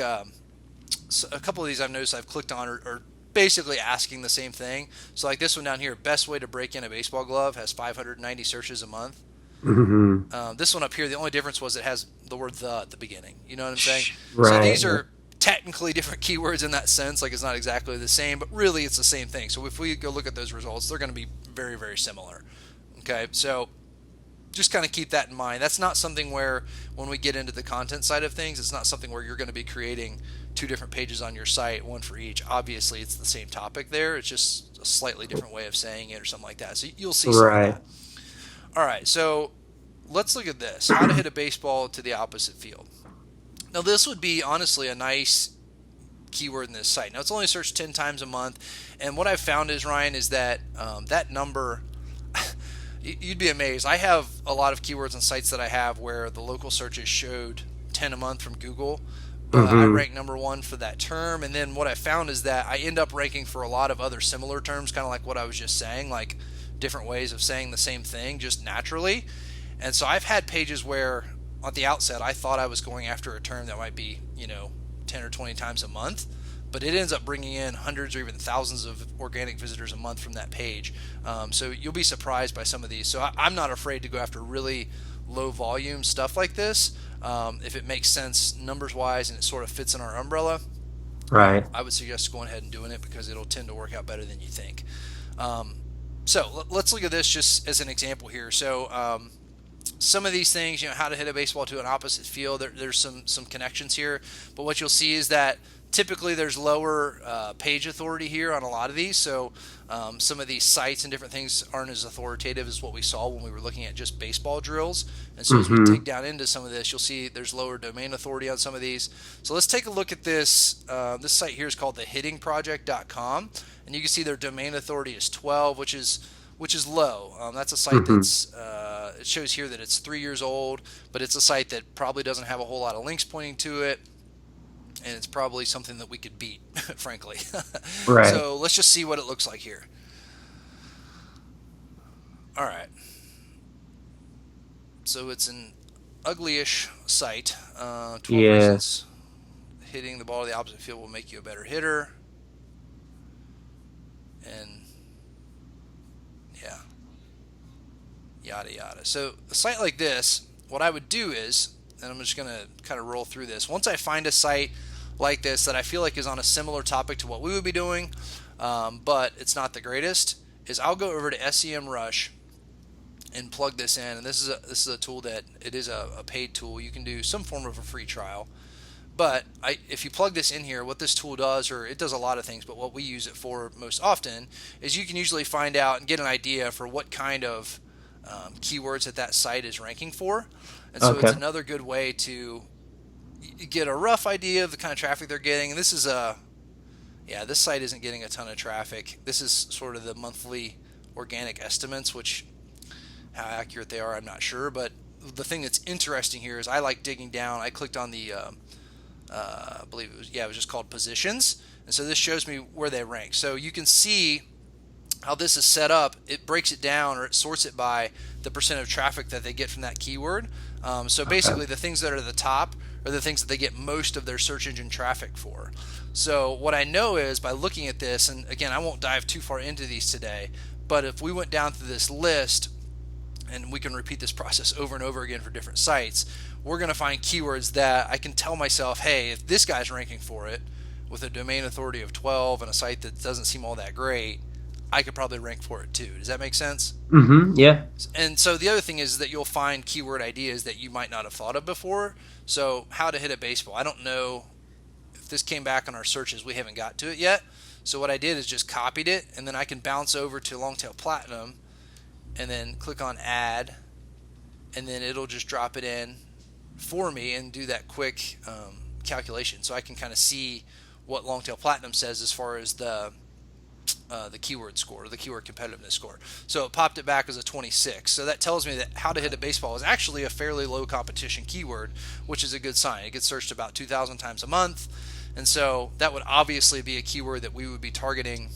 [SPEAKER 1] a couple of these I've noticed I've clicked on are basically asking the same thing. So like this one down here, best way to break in a baseball glove, has 590 searches a month.
[SPEAKER 2] Hmm.
[SPEAKER 1] This one up here, the only difference was it has the word the at the beginning. You know what I'm saying? So
[SPEAKER 2] Right.
[SPEAKER 1] these are technically different keywords in that sense. Like it's not exactly the same, but really it's the same thing. So if we go look at those results, they're going to be very, very similar. Okay, so just kind of keep that in mind. That's not something where when we get into the content side of things, it's not something where you're going to be creating two different pages on your site, one for each. Obviously, it's the same topic there. It's just a slightly different way of saying it or something like that. So you'll see some of
[SPEAKER 2] Right.
[SPEAKER 1] that. All right, so let's look at this. How to hit a baseball to the opposite field. Now, this would be honestly a nice keyword in this site. Now, it's only searched 10 times a month. And what I've found is, Ryan, is that that number, you'd be amazed. I have a lot of keywords on sites that I have where the local searches showed 10 a month from Google, but I
[SPEAKER 2] Hmm.
[SPEAKER 1] rank number one for that term. And then what I found is that I end up ranking for a lot of other similar terms, kind of like what I was just saying, like different ways of saying the same thing just naturally. And so I've had pages where at the outset I thought I was going after a term that might be, 10 or 20 times a month, but it ends up bringing in hundreds or even thousands of organic visitors a month from that page. So you'll be surprised by some of these. So I'm not afraid to go after really low volume stuff like this. If it makes sense numbers wise and it sort of fits in our umbrella,
[SPEAKER 2] Right.
[SPEAKER 1] I would suggest going ahead and doing it because it'll tend to work out better than you think. Um, so let's look at this just as an example here. So some of these things, how to hit a baseball to an opposite field, there's some connections here. But what you'll see is that typically there's lower page authority here on a lot of these. So some of these sites and different things aren't as authoritative as what we saw when we were looking at just baseball drills. And so as we
[SPEAKER 2] Hmm.
[SPEAKER 1] dig down into some of this, you'll see there's lower domain authority on some of these. So let's take a look at this. This site here is called thehittingproject.com, and you can see their domain authority is 12, which is low. That's a site
[SPEAKER 2] Hmm.
[SPEAKER 1] that's it shows here that it's 3 years old, but it's a site that probably doesn't have a whole lot of links pointing to it, and it's probably something that we could beat, frankly.
[SPEAKER 2] Right.
[SPEAKER 1] So let's just see what it looks like here. All right. So it's an ugly-ish site. 12
[SPEAKER 2] Yeah.
[SPEAKER 1] reasons hitting the ball to the opposite field will make you a better hitter. And yeah, yada yada. So a site like this, what I would do is, and I'm just going to kind of roll through this. Once I find a site like this that I feel like is on a similar topic to what we would be doing, but it's not the greatest, is I'll go over to SEMrush and plug this in. And this is a tool that it is a paid tool. You can do some form of a free trial. But if you plug this in here, what this tool does, or it does a lot of things, but what we use it for most often, is you can usually find out and get an idea for what kind of keywords that site is ranking for. And so it's
[SPEAKER 2] Okay.
[SPEAKER 1] another good way to get a rough idea of the kind of traffic they're getting. And this site isn't getting a ton of traffic. This is sort of the monthly organic estimates, which how accurate they are, I'm not sure. But the thing that's interesting here is I like digging down. I clicked on the I believe it was just called positions, and so this shows me where they rank. So you can see how this is set up. It breaks it down, or it sorts it by the percent of traffic that they get from that keyword. So
[SPEAKER 2] Okay.
[SPEAKER 1] basically the things that are at the top are the things that they get most of their search engine traffic for. So what I know is by looking at this, and again I won't dive too far into these today, but if we went down through this list, and we can repeat this process over and over again for different sites, we're going to find keywords that I can tell myself, hey, if this guy's ranking for it with a domain authority of 12 and a site that doesn't seem all that great, I could probably rank for it too. Does that make sense?
[SPEAKER 2] Hmm. Yeah.
[SPEAKER 1] And so the other thing is that you'll find keyword ideas that you might not have thought of before. So how to hit a baseball. I don't know if this came back on our searches, we haven't got to it yet. So what I did is just copied it, and then I can bounce over to Longtail Platinum and then click on add, and then it'll just drop it in for me and do that quick calculation. So I can kind of see what Longtail Platinum says as far as the keyword score, the keyword competitiveness score. So it popped it back as a 26. So that tells me that how to hit a baseball is actually a fairly low competition keyword, which is a good sign. It gets searched about 2,000 times a month. And so that would obviously be a keyword that we would be targeting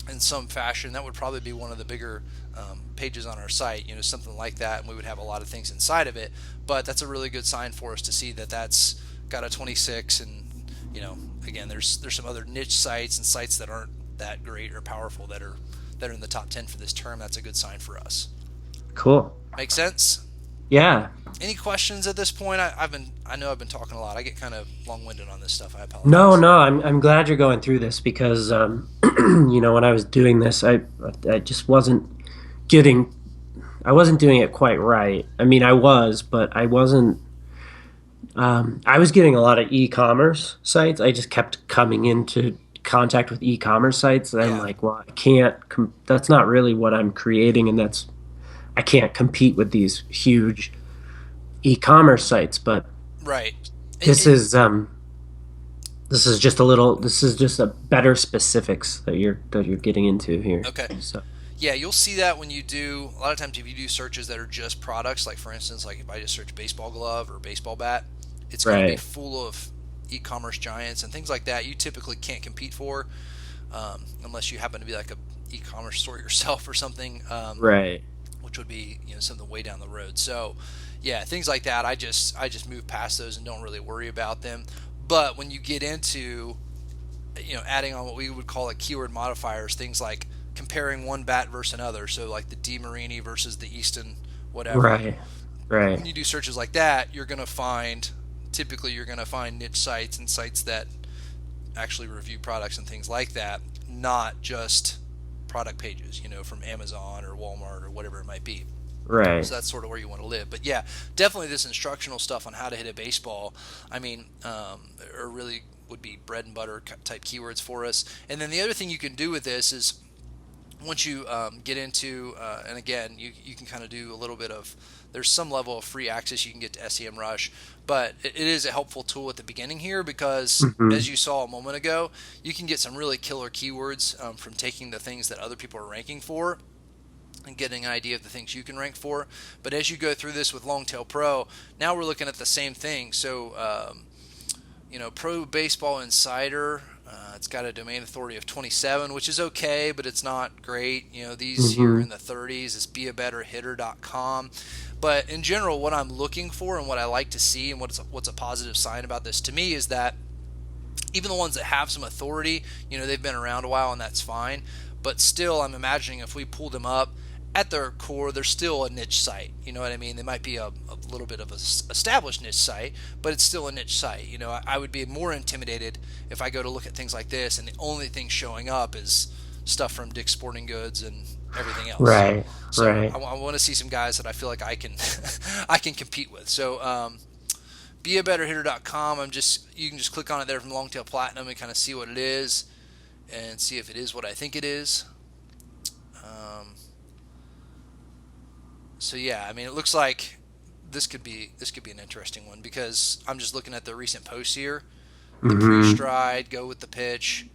[SPEAKER 1] in some fashion. That would probably be one of the bigger pages on our site, something like that. And we would have a lot of things inside of it. But that's a really good sign for us to see that that's got a 26. And, again, there's some other niche sites and sites that aren't that great or powerful that are in the top 10 for this term. That's a good sign for us.
[SPEAKER 2] Cool.
[SPEAKER 1] Make sense?
[SPEAKER 2] Yeah.
[SPEAKER 1] Any questions at this point? I know I've been talking a lot. I get kind of long-winded on this stuff. I apologize.
[SPEAKER 2] No, I'm glad you're going through this because when I was doing this, I just wasn't I wasn't doing it quite right. I mean, I was, but I wasn't. I was getting a lot of e-commerce sites. I just kept coming into contact with e-commerce sites, and I'm like, well, I can't. That's not really what I'm creating, and I can't compete with these huge e-commerce sites. But
[SPEAKER 1] right,
[SPEAKER 2] this is just a better specifics that you're getting into here.
[SPEAKER 1] Okay.
[SPEAKER 2] So.
[SPEAKER 1] Yeah, you'll see that when you do, a lot of times if you do searches that are just products, like for instance, like if I just search baseball glove or baseball bat, it's going to be full of e-commerce giants and things like that you typically can't compete for unless you happen to be like a e-commerce store yourself or something,
[SPEAKER 2] right,
[SPEAKER 1] which would be something way down the road. So yeah, things like that, I just move past those and don't really worry about them. But when you get into adding on what we would call like keyword modifiers, things like comparing one bat versus another, so like the DeMarini versus the Easton whatever,
[SPEAKER 2] right.
[SPEAKER 1] When you do searches like that, typically you're going to find niche sites and sites that actually review products and things like that, not just product pages, from Amazon or Walmart or whatever it might be.
[SPEAKER 2] Right.
[SPEAKER 1] So that's sort of where you want to live. But yeah, definitely this instructional stuff on how to hit a baseball, or really would be bread and butter type keywords for us. And then the other thing you can do with this is once you get into, and again, you can kind of do a little bit of, there's some level of free access you can get to SEMrush, but it is a helpful tool at the beginning here because, as you saw a moment ago, you can get some really killer keywords from taking the things that other people are ranking for and getting an idea of the things you can rank for. But as you go through this with Longtail Pro, now we're looking at the same thing. So, Pro Baseball Insider, it's got a domain authority of 27, which is okay, but it's not great. These here in the 30s is beabetterhitter.com. But in general, what I'm looking for and what I like to see and what's a positive sign about this to me is that even the ones that have some authority, they've been around a while and that's fine. But still, I'm imagining if we pull them up, at their core, they're still a niche site. You know what I mean? They might be a little bit of an established niche site, but it's still a niche site. I would be more intimidated if I go to look at things like this and the only thing showing up is stuff from Dick's Sporting Goods and everything else.
[SPEAKER 2] Right.
[SPEAKER 1] So
[SPEAKER 2] right.
[SPEAKER 1] I want to see some guys that I feel like I can I can compete with. So beabetterhitter.com. You can just click on it there from Longtail Platinum and kind of see what it is and see if it is what I think it is. So yeah, it looks like this could be an interesting one because I'm just looking at the recent posts here. The pre-stride, go with the pitch,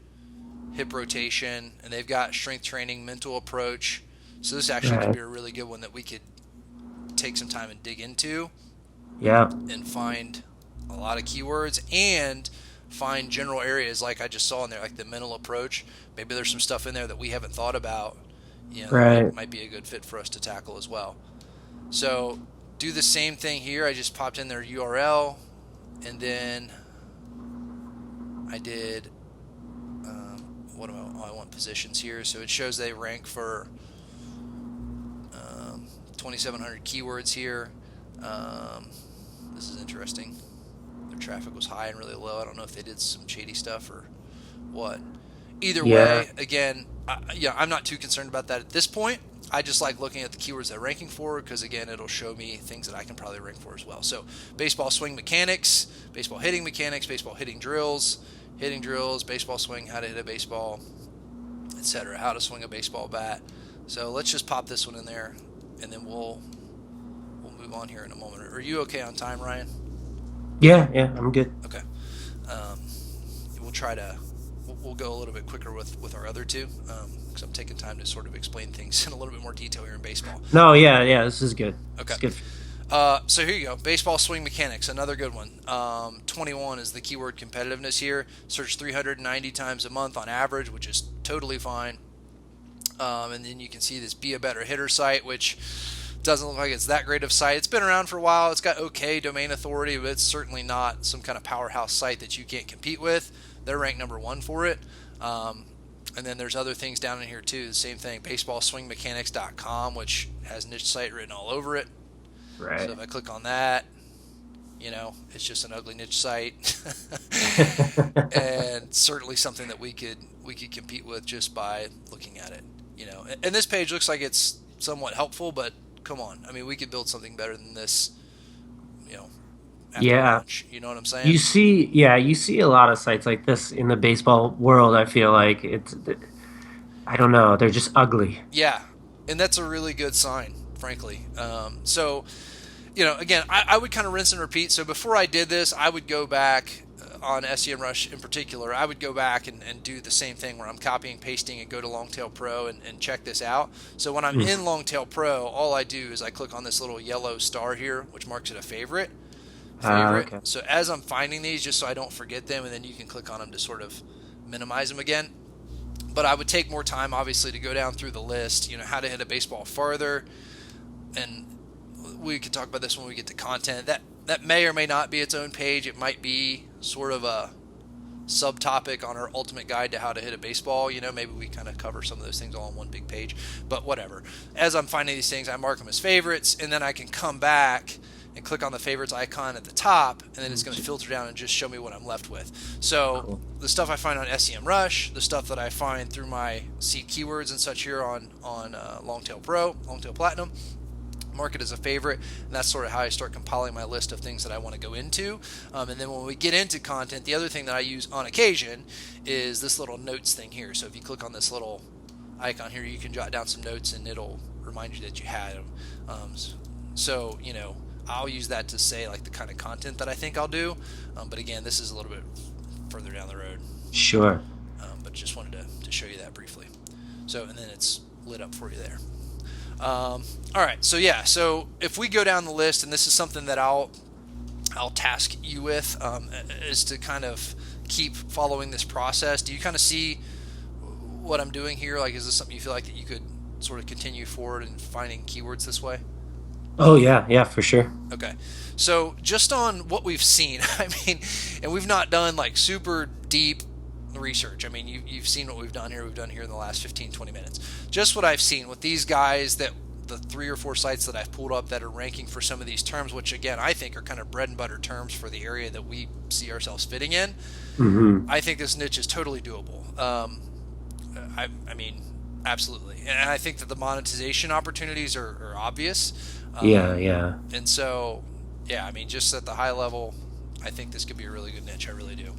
[SPEAKER 1] hip rotation, and they've got strength training, mental approach. So this actually could be a really good one that we could take some time and dig into.
[SPEAKER 2] Yeah.
[SPEAKER 1] And find a lot of keywords and find general areas like I just saw in there, like the mental approach. Maybe there's some stuff in there that we haven't thought about. That might be a good fit for us to tackle as well. So do the same thing here. I just popped in their URL, and then I did I want positions here. So it shows they rank for 2,700 keywords here. This is interesting. Their traffic was high and really low. I don't know if they did some shady stuff or what. Either way, again, I'm not too concerned about that at this point. I just like looking at the keywords they're ranking for because, again, it'll show me things that I can probably rank for as well. So baseball swing mechanics, baseball hitting mechanics, baseball hitting drills, hitting drills, baseball swing, how to hit a baseball, etc., how to swing a baseball bat. So let's just pop this one in there, and then we'll move on here in a moment. Are you okay on time, Ryan?
[SPEAKER 2] Yeah, yeah, I'm good.
[SPEAKER 1] Okay. Um, we'll try to we'll go a little bit quicker with our other two, because I'm taking time to sort of explain things in a little bit more detail here in baseball.
[SPEAKER 2] No, yeah, yeah, this is good.
[SPEAKER 1] Okay.
[SPEAKER 2] It's good.
[SPEAKER 1] So here you go. Baseball swing mechanics, another good one. 21 is the keyword competitiveness here. Search 390 times a month on average, which is totally fine. And then you can see this Be a Better Hitter site, which doesn't look like it's that great of a site. It's been around for a while. It's got okay domain authority, but it's certainly not some kind of powerhouse site that you can't compete with. They're ranked number 1 for it. And then there's other things down in here too. The same thing, baseballswingmechanics.com, which has niche site written all over it.
[SPEAKER 2] Right.
[SPEAKER 1] So if I click on that, it's just an ugly niche site, and certainly something that we could compete with just by looking at it. And this page looks like it's somewhat helpful, but come on, I mean, we could build something better than this. After
[SPEAKER 2] Yeah.
[SPEAKER 1] launch. You know what I'm saying?
[SPEAKER 2] You see a lot of sites like this in the baseball world. I feel like I don't know, they're just ugly.
[SPEAKER 1] Yeah, and that's a really good sign, frankly. So, again, I would kind of rinse and repeat. So before I did this, I would go back on SEMrush in particular. I would go back and do the same thing where I'm copying, pasting, and go to Longtail Pro and check this out. So when I'm in Longtail Pro, all I do is I click on this little yellow star here, which marks it a favorite.
[SPEAKER 2] Okay.
[SPEAKER 1] So as I'm finding these, just so I don't forget them, and then you can click on them to sort of minimize them again. But I would take more time, obviously, to go down through the list, how to hit a baseball farther. And we could talk about this when we get to content. That may or may not be its own page. It might be sort of a subtopic on our ultimate guide to how to hit a baseball. Maybe we kind of cover some of those things all on one big page. But whatever. As I'm finding these things, I mark them as favorites, and then I can come back and click on the favorites icon at the top, and then it's going to filter down and just show me what I'm left with. So the stuff I find on SEMrush, the stuff that I find through my seed keywords and such here on Longtail Pro, Longtail Platinum, mark it as a favorite, and that's sort of how I start compiling my list of things that I want to go into. And then when we get into content, the other thing that I use on occasion is this little notes thing here. So if you click on this little icon here, you can jot down some notes, and it'll remind you that you had them. So I'll use that to say like the kind of content that I think I'll do. But again, this is a little bit further down the road.
[SPEAKER 2] Sure.
[SPEAKER 1] But just wanted to show you that briefly. So, and then it's lit up for you there. All right. So yeah. So if we go down the list, and this is something that I'll task you with, is to kind of keep following this process. Do you kind of see what I'm doing here? Like, is this something you feel like that you could sort of continue forward in finding keywords this way?
[SPEAKER 2] Oh yeah, for sure.
[SPEAKER 1] Okay. So just on what we've seen, I mean, and we've not done like super deep research. I mean, you've seen what we've done here in the last 15, 20 minutes. Just what I've seen with these guys, that the 3 or 4 sites that I've pulled up that are ranking for some of these terms, which again, I think are kind of bread and butter terms for the area that we see ourselves fitting in.
[SPEAKER 2] Mm-hmm.
[SPEAKER 1] I think this niche is totally doable. I mean, absolutely. And I think that the monetization opportunities are obvious.
[SPEAKER 2] Yeah.
[SPEAKER 1] And so, yeah, I mean, just at the high level, I think this could be a really good niche. I really do.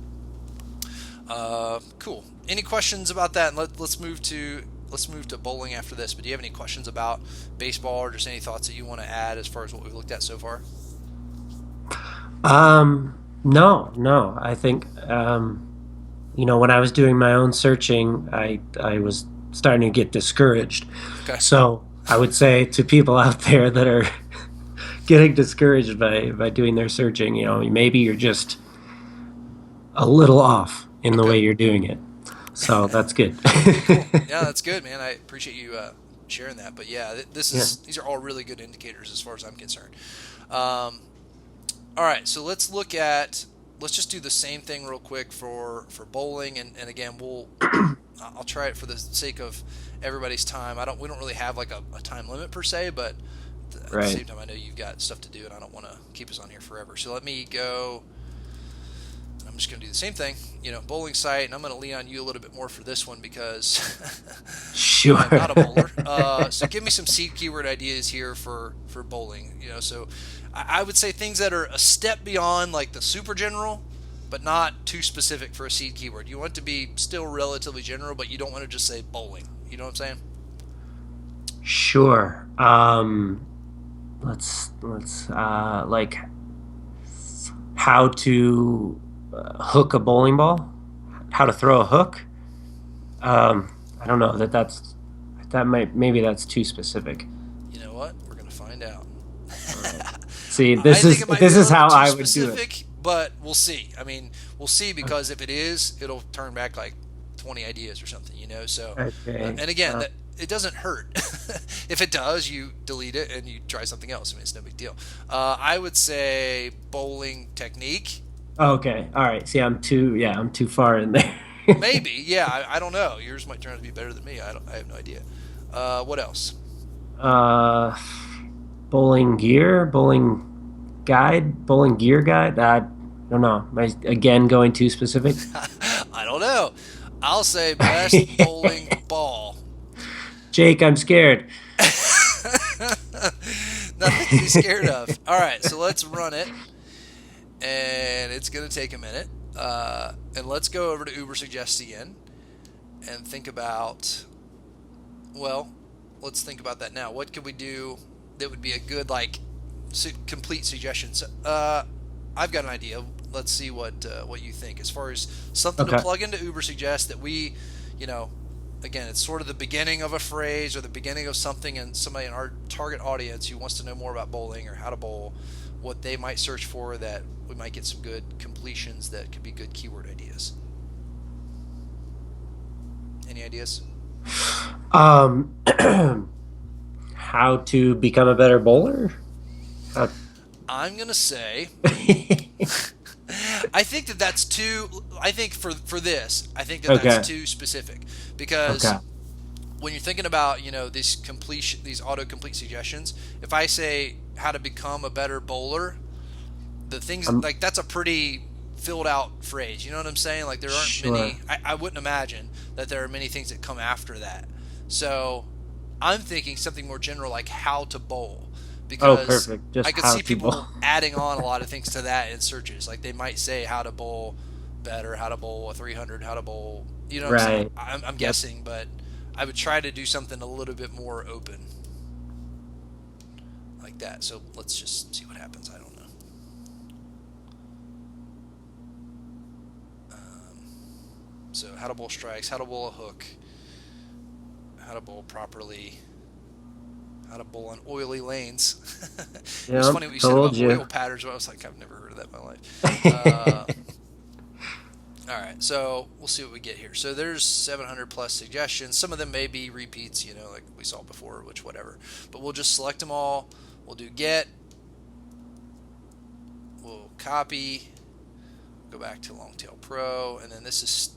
[SPEAKER 1] Cool. Any questions about that? And let's move to bowling after this. But do you have any questions about baseball, or just any thoughts that you want to add as far as what we've looked at so far?
[SPEAKER 2] No. I think when I was doing my own searching, I was starting to get discouraged.
[SPEAKER 1] Okay.
[SPEAKER 2] So I would say to people out there that are getting discouraged by doing their searching, maybe you're just a little off in the way you're doing it. So that's good.
[SPEAKER 1] Cool. Yeah, that's good, man. I appreciate you sharing that. But yeah, these are all really good indicators as far as I'm concerned. All right, so let's just do the same thing real quick for bowling, and again, I'll try it for the sake of everybody's time. We don't really have like a time limit per se, but at the same time, I know you've got stuff to do, and I don't want to keep us on here forever. So let me go. I'm just going to do the same thing, bowling site, and I'm going to lean on you a little bit more for this one because
[SPEAKER 2] sure.
[SPEAKER 1] I'm not a bowler. So give me some seed keyword ideas here for bowling. So I would say things that are a step beyond like the super general, but not too specific for a seed keyword. You want it to be still relatively general, but you don't want to just say bowling. You know what I'm saying?
[SPEAKER 2] Sure. Let's like how to hook a bowling ball, how to throw a hook. I don't know that might maybe that's too specific.
[SPEAKER 1] You know what? We're gonna find out.
[SPEAKER 2] All right. See,
[SPEAKER 1] I think it might be
[SPEAKER 2] this
[SPEAKER 1] a
[SPEAKER 2] is
[SPEAKER 1] little
[SPEAKER 2] how
[SPEAKER 1] too
[SPEAKER 2] I would do it.
[SPEAKER 1] specific, but we'll see. I mean, we'll see
[SPEAKER 2] Okay.
[SPEAKER 1] because if it is, it'll turn back like 20 ideas or something, you know. So,
[SPEAKER 2] Okay.
[SPEAKER 1] and again, that it doesn't hurt. If it does, you delete it and you try something else. I mean, it's no big deal. I would say bowling technique.
[SPEAKER 2] Okay. All right. See, I'm too far in there.
[SPEAKER 1] Maybe, yeah. I don't know. Yours might turn out to be better than me. I have no idea. What else?
[SPEAKER 2] uh, bowling gear, bowling gear guide. I don't know. Am I again going too specific?
[SPEAKER 1] I don't know. I'll say best bowling ball.
[SPEAKER 2] Jake, I'm scared.
[SPEAKER 1] Nothing to be scared of. All right, so let's run it, and it's going to take a minute. And let's go over to Uber Suggest again and think about, well, let's think about that now. What could we do that would be a good, like, complete suggestion? So, I've got an idea. Let's see what you think. As far as something to
[SPEAKER 2] Okay.
[SPEAKER 1] plug into Uber Suggest that we, you know, again, it's sort of the beginning of a phrase or the beginning of something, and somebody in our target audience who wants to know more about bowling or how to bowl, what they might search for that we might get some good completions that could be good keyword ideas. Any ideas?
[SPEAKER 2] Um, how to become a better bowler? How-
[SPEAKER 1] I'm gonna say I think that that's too. I think for this, I think that
[SPEAKER 2] Okay.
[SPEAKER 1] that's too specific because
[SPEAKER 2] Okay.
[SPEAKER 1] when you're thinking about these completion, these autocomplete suggestions, if I say how to become a better bowler, the things
[SPEAKER 2] I'm
[SPEAKER 1] like that's a pretty filled out phrase. You know what I'm saying? Like there aren't
[SPEAKER 2] sure.
[SPEAKER 1] many. I wouldn't imagine that there are many things that come after that. So I'm thinking something more general like how to bowl
[SPEAKER 2] Oh,
[SPEAKER 1] because
[SPEAKER 2] perfect.
[SPEAKER 1] I
[SPEAKER 2] Just
[SPEAKER 1] could
[SPEAKER 2] how
[SPEAKER 1] see
[SPEAKER 2] to bowl.
[SPEAKER 1] people adding on a lot of things to that in searches. Like they might say how to bowl better, how to bowl a 300, how to bowl. You know what I'm saying?
[SPEAKER 2] Right.
[SPEAKER 1] I'm
[SPEAKER 2] Yep.
[SPEAKER 1] guessing, but I would try to do something a little bit more open like that. So let's just see what happens. I don't know. So how to bowl strikes, how to bowl a hook, how to bowl properly, how to bowl on oily lanes. It was
[SPEAKER 2] Yep.
[SPEAKER 1] funny what you said
[SPEAKER 2] Told
[SPEAKER 1] about
[SPEAKER 2] you.
[SPEAKER 1] oil patterns. I was like, I've never heard of that in my life. All right, so we'll see what we get here. So there's 700 plus suggestions. Some of them may be repeats, like we saw before, which whatever. But we'll just select them all. We'll do get. We'll copy. Go back to Longtail Pro, and then this is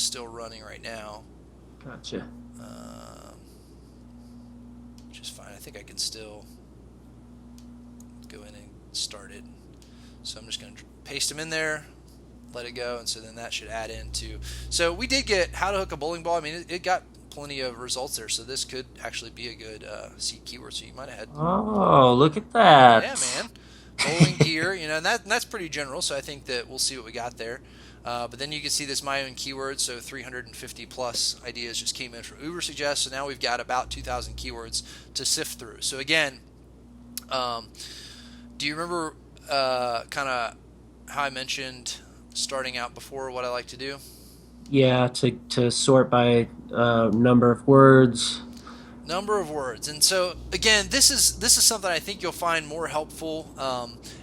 [SPEAKER 1] still running right now,
[SPEAKER 2] Gotcha.
[SPEAKER 1] um, which is fine. I think I can still go in and start it. So I'm just going to paste them in there, let it go, and so then that should add into. So we did get how to hook a bowling ball. I mean, it got plenty of results there, so this could actually be a good seed keyword. So you might have had,
[SPEAKER 2] Oh, look at
[SPEAKER 1] yeah,
[SPEAKER 2] that.
[SPEAKER 1] man, bowling gear, and that's pretty general. So I think that we'll see what we got there. But then you can see this my own keyword. So 350 plus ideas just came in from Uber Suggest. So now we've got about 2,000 keywords to sift through. So again, um, do you remember kind of how I mentioned starting out before what I like to do?
[SPEAKER 2] Yeah, to sort by number of words.
[SPEAKER 1] Number of words. And so again, this is something I think you'll find more helpful.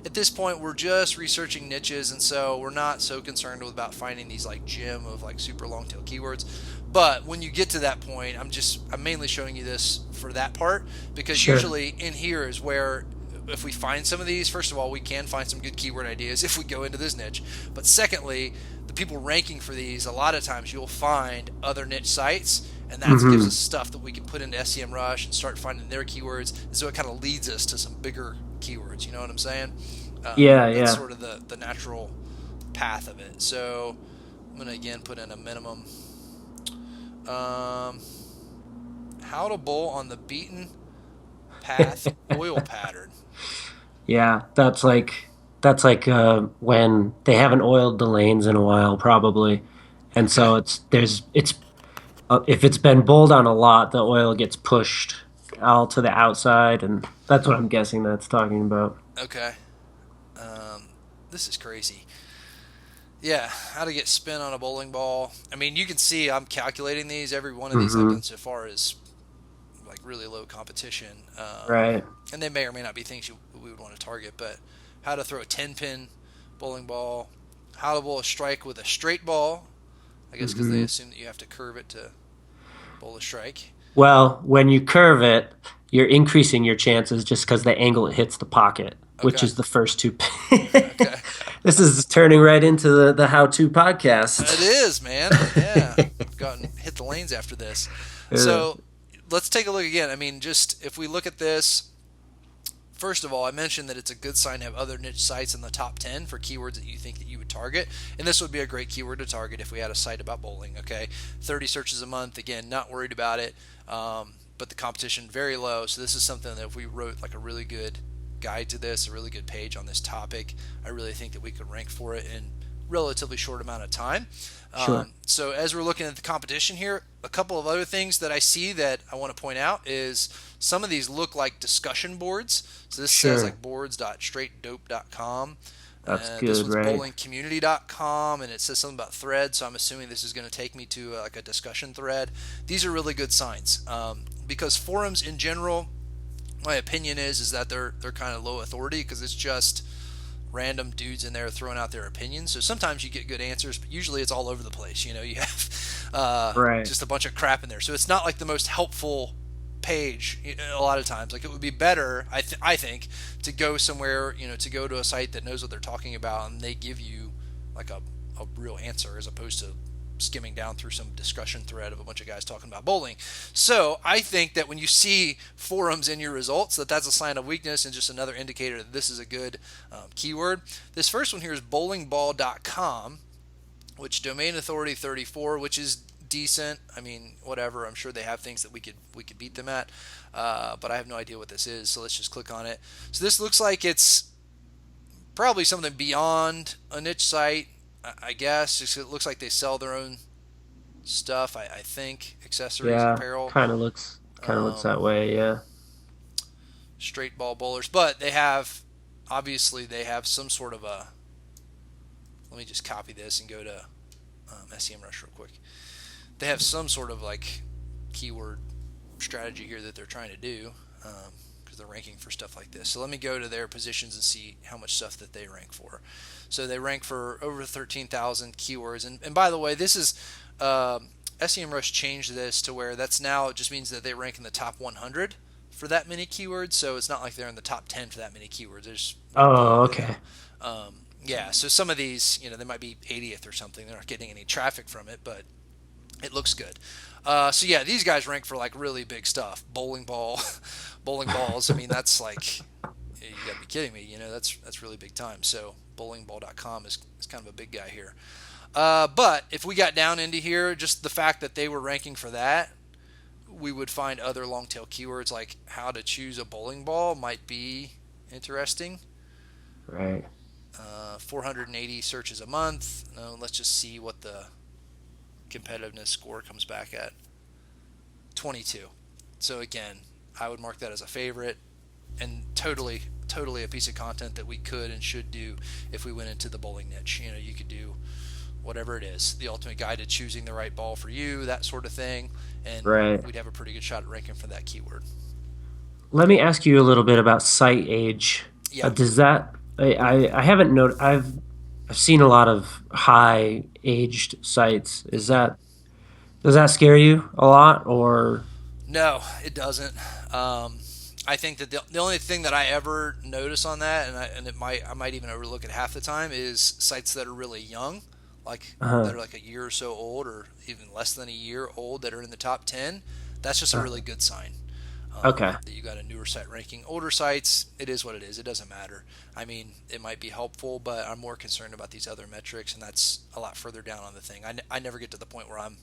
[SPEAKER 1] At this point, we're just researching niches, and so we're not so concerned about finding these like gem of like super long tail keywords. But when you get to that point, I'm mainly showing you this for that part because
[SPEAKER 2] Sure.
[SPEAKER 1] usually in here is where if we find some of these, first of all, we can find some good keyword ideas if we go into this niche. But secondly, the people ranking for these, a lot of times you'll find other niche sites, and that gives us
[SPEAKER 2] Hmm.
[SPEAKER 1] stuff that we can put into SEMrush and start finding their keywords. And so it kind of leads us to some bigger keywords. You know what I'm saying?
[SPEAKER 2] Yeah,
[SPEAKER 1] That's
[SPEAKER 2] yeah.
[SPEAKER 1] sort of the natural path of it. So I'm going to again put in a minimum. Um, how to bowl on the beaten path oil pattern.
[SPEAKER 2] Yeah, That's like when they haven't oiled the lanes in a while, probably, and
[SPEAKER 1] Okay.
[SPEAKER 2] so it's if it's been bowled on a lot, the oil gets pushed all to the outside, and that's what I'm guessing that's talking about.
[SPEAKER 1] Okay. Um, this is crazy. Yeah, how to get spin on a bowling ball. I mean, you can see I'm calculating these. Every one of these I've
[SPEAKER 2] Hmm.
[SPEAKER 1] done so far is like really low competition,
[SPEAKER 2] Right.
[SPEAKER 1] and they may or may not be things we would want to target. But how to throw a 10-pin bowling ball, how to bowl a strike with a straight ball. I guess because they
[SPEAKER 2] Hmm.
[SPEAKER 1] assume that you have to curve it to bowl a strike.
[SPEAKER 2] Well, when you curve it, you're increasing your chances just because the angle it hits the pocket, which
[SPEAKER 1] Okay.
[SPEAKER 2] is the first two.
[SPEAKER 1] Okay.
[SPEAKER 2] This is turning right into the how-to
[SPEAKER 1] It
[SPEAKER 2] podcast.
[SPEAKER 1] is, man. Yeah. Got and hit the lanes after this.
[SPEAKER 2] Yeah.
[SPEAKER 1] So let's take a look again. I mean, just if we look at this, first of all, I mentioned that it's a good sign to have other niche sites in the top 10 for keywords that you think that you would target. And this would be a great keyword to target if we had a site about bowling, okay? 30 searches a month, again, not worried about it. But the competition very low. So this is something that if we wrote like a really good guide to this, a really good page on this topic, I really think that we could rank for it in relatively short amount of time.
[SPEAKER 2] Sure.
[SPEAKER 1] So as we're looking at the competition here, a couple of other things that I see that I want to point out is some of these look like discussion boards. So this says
[SPEAKER 2] Sure.
[SPEAKER 1] like boards.straightdope.com.
[SPEAKER 2] That's
[SPEAKER 1] This
[SPEAKER 2] good,
[SPEAKER 1] one's
[SPEAKER 2] right?
[SPEAKER 1] bowlingcommunity.com, and it says something about threads. So I'm assuming this is going to take me to like a discussion thread. These are really good signs because forums in general, my opinion is that they're kind of low authority because it's just random dudes in there throwing out their opinions. So sometimes you get good answers, but usually it's all over the place. You know, you have
[SPEAKER 2] Right.
[SPEAKER 1] just a bunch of crap in there. So it's not like the most helpful page a lot of times. Like it would be better, I think, to go somewhere, to go to a site that knows what they're talking about and they give you like a real answer as opposed to skimming down through some discussion thread of a bunch of guys talking about bowling. So I think that when you see forums in your results, that's a sign of weakness and just another indicator that this is a good keyword. This first one here is bowlingball.com, which domain authority 34, which is decent. I mean, whatever. I'm sure they have things that we could beat them at, but I have no idea what this is. So let's just click on it. So this looks like it's probably something beyond a niche site, I guess. Just it looks like they sell their own stuff. I think accessories,
[SPEAKER 2] Yeah.
[SPEAKER 1] apparel,
[SPEAKER 2] Kind of looks
[SPEAKER 1] um,
[SPEAKER 2] that way. Yeah.
[SPEAKER 1] straight ball bowlers, but they have obviously they have some sort of a. Let me just copy this and go to SEMrush real quick. They have some sort of like keyword strategy here that they're trying to do because they're ranking for stuff like this. So let me go to their positions and see how much stuff that they rank for. So they rank for over 13,000 keywords. And by the way, this is SEMrush changed this to where that's now it just means that they rank in the top 100 for that many keywords. So it's not like they're in the top 10 for that many keywords. There's
[SPEAKER 2] Oh, okay.
[SPEAKER 1] yeah. So some of these, they might be 80th or something. They're not getting any traffic from it, but it looks good. So yeah, these guys rank for like really big stuff. Bowling ball, bowling balls. I mean, that's like you gotta be kidding me. That's really big time. So bowlingball.com is kind of a big guy here. But if we got down into here, just the fact that they were ranking for that, we would find other long tail keywords like how to choose a bowling ball might be interesting.
[SPEAKER 2] Right.
[SPEAKER 1] 480 searches a month. Let's just see what the competitiveness score comes back at. 22. So again, I would mark that as a favorite and totally a piece of content that we could and should do if we went into the bowling niche. You could do whatever it is, the ultimate guide to choosing the right ball for you, that sort of thing, and
[SPEAKER 2] Right.
[SPEAKER 1] we'd have a pretty good shot at ranking for that keyword.
[SPEAKER 2] Let me ask you a little bit about site age.
[SPEAKER 1] Yeah.
[SPEAKER 2] Does that I haven't noted I've seen a lot of high aged sites. Does that scare you a lot or
[SPEAKER 1] No, it doesn't. I think that the only thing that I ever notice on that, and I might even overlook it half the time, is sites that are really young, like that
[SPEAKER 2] uh
[SPEAKER 1] are like a year or so old, or even less than a year old, that are in the top 10. That's just a
[SPEAKER 2] uh
[SPEAKER 1] really good sign.
[SPEAKER 2] okay.
[SPEAKER 1] That you got a newer site ranking. Older sites, it is what it is. It doesn't matter. I mean, it might be helpful, but I'm more concerned about these other metrics, and that's a lot further down on the thing. I never get to the point where I'm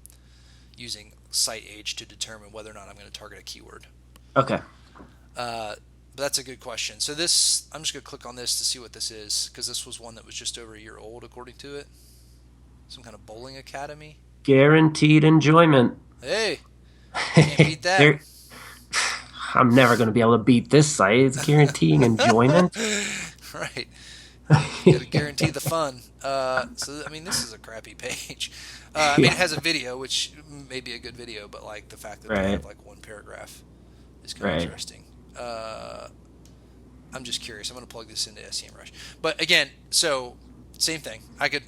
[SPEAKER 1] using site age to determine whether or not I'm going to target a keyword.
[SPEAKER 2] Okay.
[SPEAKER 1] Uh, But that's a good question. So this, I'm just gonna click on this to see what this is, because this was one that was just over a year old according to it. Some kind of bowling academy.
[SPEAKER 2] Guaranteed enjoyment.
[SPEAKER 1] Hey, can't beat that.
[SPEAKER 2] There, I'm never going to be able to beat this site. It's guaranteeing enjoyment.
[SPEAKER 1] Right. You got to guarantee the fun. So I mean, this is a crappy page. I mean, it
[SPEAKER 2] Yeah,
[SPEAKER 1] has a video, which may be a good video, but like the fact that they
[SPEAKER 2] right,
[SPEAKER 1] have like one paragraph is kind of
[SPEAKER 2] right.
[SPEAKER 1] interesting. I'm just curious. I'm going to plug this into SEMrush. But again, so same thing. I could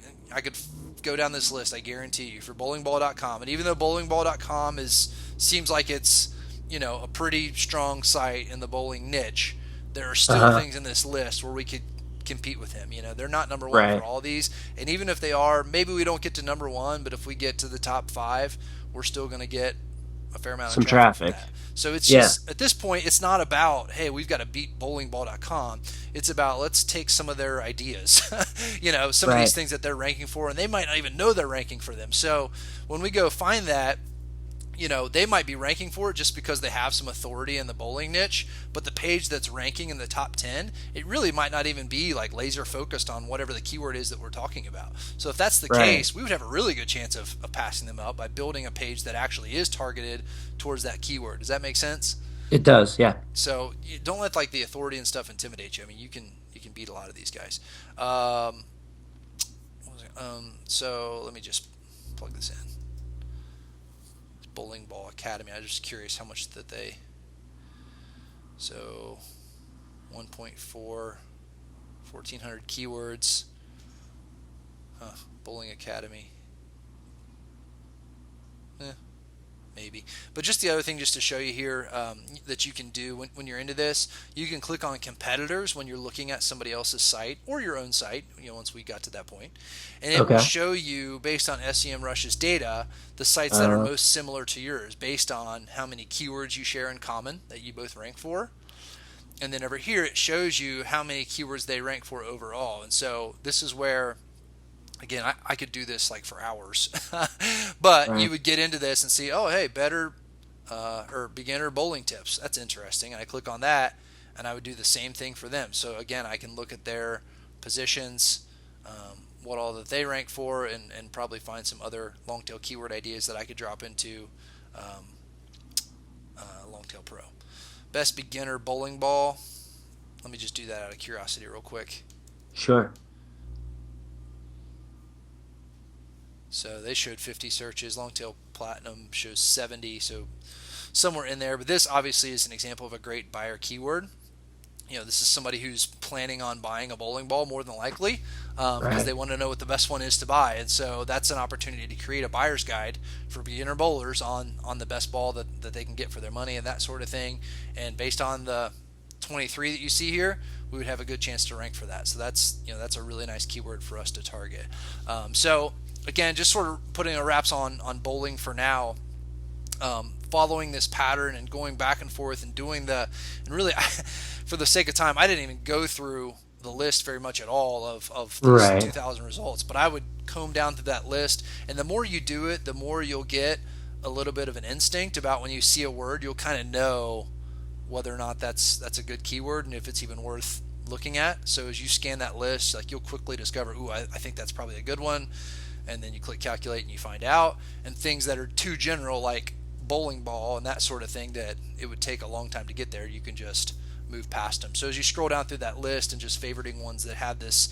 [SPEAKER 1] go down this list. I guarantee you for bowlingball.com, and even though bowlingball.com seems like it's a pretty strong site in the bowling niche, there are still
[SPEAKER 2] Uh-huh.
[SPEAKER 1] things in this list where we could compete with him. They're not number one for
[SPEAKER 2] Right.
[SPEAKER 1] all these, and even if they are, maybe we don't get to number one, but if we get to the top five, we're still going to get a fair amount of
[SPEAKER 2] Some
[SPEAKER 1] traffic from
[SPEAKER 2] traffic.
[SPEAKER 1] that. So it's
[SPEAKER 2] Yeah,
[SPEAKER 1] just at this point, it's not about, hey, we've got to beat bowlingball.com. It's about, let's take some of their ideas, some of these
[SPEAKER 2] right.
[SPEAKER 1] things that they're ranking for, and they might not even know they're ranking for them. So when we go find that, they might be ranking for it just because they have some authority in the bowling niche, but the page that's ranking in the top 10, it really might not even be like laser focused on whatever the keyword is that we're talking about. So if that's the
[SPEAKER 2] Right.
[SPEAKER 1] case, we would have a really good chance of passing them up by building a page that actually is targeted towards that keyword. Does that make sense?
[SPEAKER 2] It does. Yeah.
[SPEAKER 1] So you don't let like the authority and stuff intimidate you. I mean, you can beat a lot of these guys. So let me just plug this in. Bowling Ball Academy. I'm just curious how much that they. So 1.4, 1,400 keywords. Bowling Academy. Eh, maybe. But just the other thing, just to show you here, that you can do when you're into this, you can click on competitors when you're looking at somebody else's site or your own site, once we got to that point. And it will
[SPEAKER 2] Okay.
[SPEAKER 1] show you, based on SEMrush's data, the sites that are
[SPEAKER 2] Uh,
[SPEAKER 1] most similar to yours based on how many keywords you share in common that you both rank for. And then over here, it shows you how many keywords they rank for overall. And so this is where, again, I could do this like for hours, but you
[SPEAKER 2] right.
[SPEAKER 1] would get into this and see, oh, hey, better or beginner bowling tips. That's interesting. And I click on that, and I would do the same thing for them. So again, I can look at their positions, what all that they rank for, and probably find some other long tail keyword ideas that I could drop into um, Longtail Pro. Best beginner bowling ball. Let me just do that out of curiosity real quick.
[SPEAKER 2] Sure.
[SPEAKER 1] So they showed 50 searches. Longtail Platinum shows 70, so somewhere in there. But this obviously is an example of a great buyer keyword. This is somebody who's planning on buying a bowling ball more than likely, because
[SPEAKER 2] Right.
[SPEAKER 1] they want to know what the best one is to buy. And so that's an opportunity to create a buyer's guide for beginner bowlers on the best ball that they can get for their money and that sort of thing. And based on the 23 that you see here, we would have a good chance to rank for that. So that's a really nice keyword for us to target. So again, just sort of putting a wraps on bowling for now. Following this pattern and going back and forth and doing and really, for the sake of time, I didn't even go through the list very much at all of these
[SPEAKER 2] Right.
[SPEAKER 1] 2,000 results, but I would comb down through that list, and the more you do it, the more you'll get a little bit of an instinct about when you see a word, you'll kind of know whether or not that's a good keyword and if it's even worth looking at. So as you scan that list, like you'll quickly discover, ooh, I think that's probably a good one, and then you click calculate and you find out. And things that are too general, like bowling ball and that sort of thing, that it would take a long time to get there, you can just move past them. So as you scroll down through that list and just favoriting ones that have this,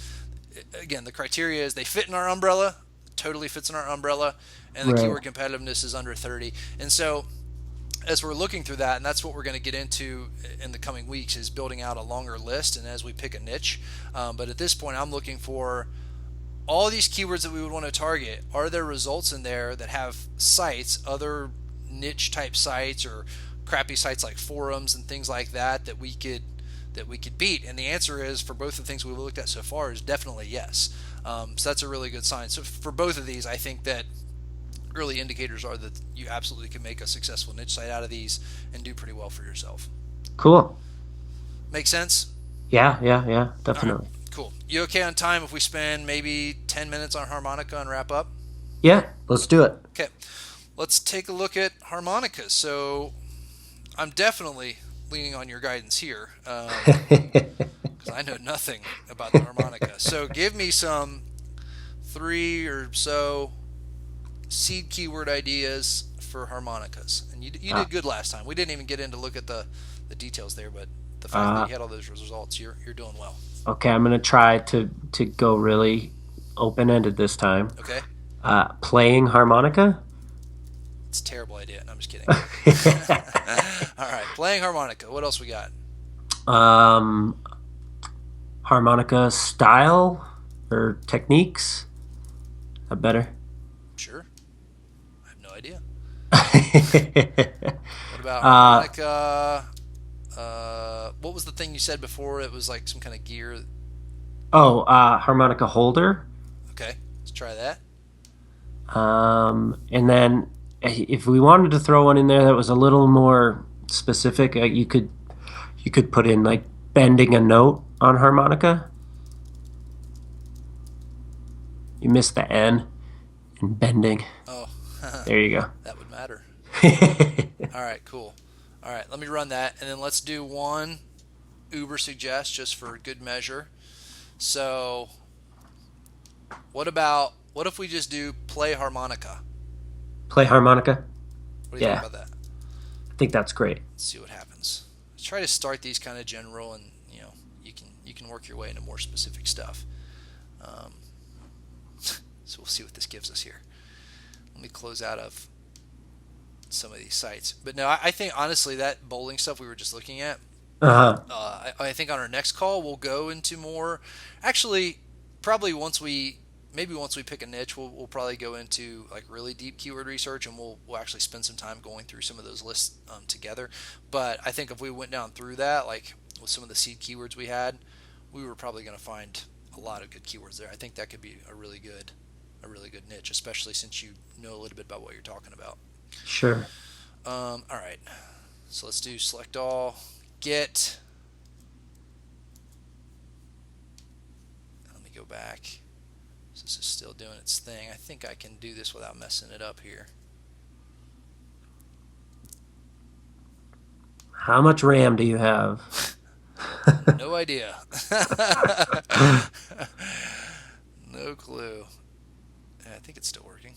[SPEAKER 1] again, the criteria is they fit in our umbrella, totally fits in our umbrella, and the
[SPEAKER 2] Right.
[SPEAKER 1] keyword competitiveness is under 30. And so as we're looking through that, and that's what we're going to get into in the coming weeks, is building out a longer list and as we pick a niche. But at this point, I'm looking for all these keywords that we would want to target. Are there results in there that have sites, other niche type sites or crappy sites like forums and things like that we could beat? And the answer is, for both of the things we've looked at so far, is definitely yes. So that's a really good sign. So for both of these, I think that early indicators are that you absolutely can make a successful niche site out of these and do pretty well for yourself.
[SPEAKER 2] Cool.
[SPEAKER 1] Make sense?
[SPEAKER 2] Yeah. Yeah. Yeah.
[SPEAKER 1] All right,
[SPEAKER 2] Definitely.
[SPEAKER 1] cool. You okay on time if we spend maybe 10 minutes on harmonica and wrap up?
[SPEAKER 2] Yeah. Let's do it.
[SPEAKER 1] Okay, let's take a look at harmonicas. So I'm definitely leaning on your guidance here, because I know nothing about the harmonica. So give me some 3 or so seed keyword ideas for harmonicas. And you
[SPEAKER 2] uh,
[SPEAKER 1] did good last time. We didn't even get in to look at the details there, but the fact that
[SPEAKER 2] uh,
[SPEAKER 1] you had all those results, you're doing well.
[SPEAKER 2] okay, I'm gonna try to go really open ended this time.
[SPEAKER 1] Okay,
[SPEAKER 2] Playing harmonica.
[SPEAKER 1] it's a terrible idea. No, I'm just kidding. All right, playing harmonica. What else we got?
[SPEAKER 2] um, Harmonica style or techniques. That better?
[SPEAKER 1] Sure, I have no idea.
[SPEAKER 2] uh,
[SPEAKER 1] What about harmonica? What was the thing you said before? It was like some kind of gear.
[SPEAKER 2] Harmonica holder.
[SPEAKER 1] Okay, let's try that.
[SPEAKER 2] And then if we wanted to throw one in there that was a little more specific, you could put in like bending a note on harmonica. You missed the N in bending.
[SPEAKER 1] Oh,
[SPEAKER 2] There you go.
[SPEAKER 1] that would matter. All right, cool. All right, let me run that, and then let's do one Uber suggest just for good measure. So, what if we just do play harmonica?
[SPEAKER 2] Play harmonica.
[SPEAKER 1] What do you think
[SPEAKER 2] Yeah,
[SPEAKER 1] about that?
[SPEAKER 2] I think that's great.
[SPEAKER 1] Let's see what happens. Let's try to start these kind of general, and you can work your way into more specific stuff. Um, so we'll see what this gives us here. Let me close out of some of these sites. But no, I think honestly that bowling stuff we were just looking at.
[SPEAKER 2] Uh huh.
[SPEAKER 1] I think on our next call we'll go into more. Actually, probably once we pick a niche, we'll probably go into like really deep keyword research, and we'll actually spend some time going through some of those lists together. But I think if we went down through that, like with some of the seed keywords we had, we were probably going to find a lot of good keywords there. I think that could be a really good niche, especially since you know a little bit about what you're talking about.
[SPEAKER 2] Sure.
[SPEAKER 1] All right, so let's do select all, get. Let me go back. So this is still doing its thing. I think I can do this without messing it up here.
[SPEAKER 2] How much RAM do you have?
[SPEAKER 1] No idea. No clue. Yeah, I think it's still working.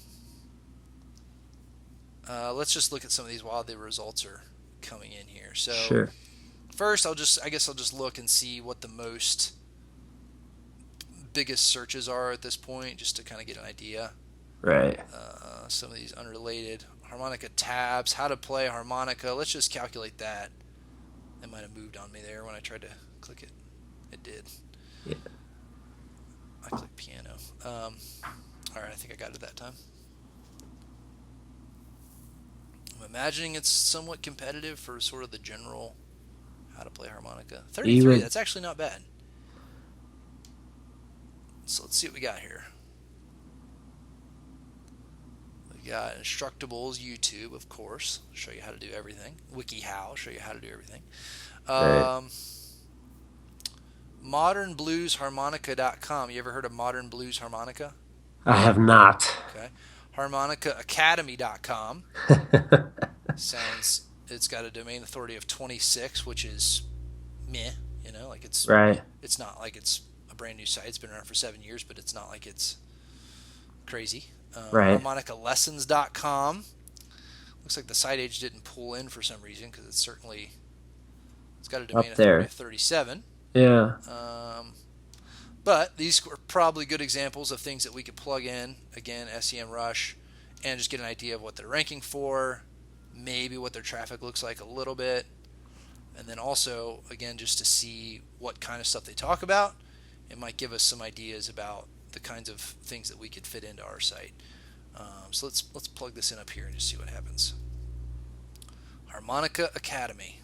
[SPEAKER 1] Let's just look at some of these while the results are coming in here. So
[SPEAKER 2] Sure.
[SPEAKER 1] first, I guess I'll just look and see what the biggest searches are at this point, just to kind of get an idea.
[SPEAKER 2] Right.
[SPEAKER 1] Some of these unrelated harmonica tabs, how to play harmonica. Let's just calculate that. It might have moved on me there when I tried to click it. It did.
[SPEAKER 2] Yeah.
[SPEAKER 1] I clicked piano. All right, I think I got it that time. I'm imagining it's somewhat competitive for sort of the general how to play harmonica. 33,
[SPEAKER 2] Even
[SPEAKER 1] that's actually not bad. So let's see what we got here. We got Instructables, YouTube, of course. Show you how to do everything. WikiHow, show you how to do everything.
[SPEAKER 2] right.
[SPEAKER 1] ModernBluesHarmonica.com. You ever heard of Modern Blues Harmonica?
[SPEAKER 2] I have not.
[SPEAKER 1] Okay. HarmonicaAcademy.com. It's got a domain authority of 26, which is meh. Like
[SPEAKER 2] Right.
[SPEAKER 1] it's not like it's a brand new site. It's been around for 7 years, but it's not like it's crazy.
[SPEAKER 2] Right.
[SPEAKER 1] HarmonicaLessons.com. Looks like the site age didn't pull in for some reason because it's got a domain
[SPEAKER 2] Up
[SPEAKER 1] authority
[SPEAKER 2] there.
[SPEAKER 1] of 37.
[SPEAKER 2] Yeah.
[SPEAKER 1] But these are probably good examples of things that we could plug in, again, SEMrush, and just get an idea of what they're ranking for, maybe what their traffic looks like a little bit, and then also, again, just to see what kind of stuff they talk about. It might give us some ideas about the kinds of things that we could fit into our site. So let's plug this in up here and just see what happens. Harmonica Academy.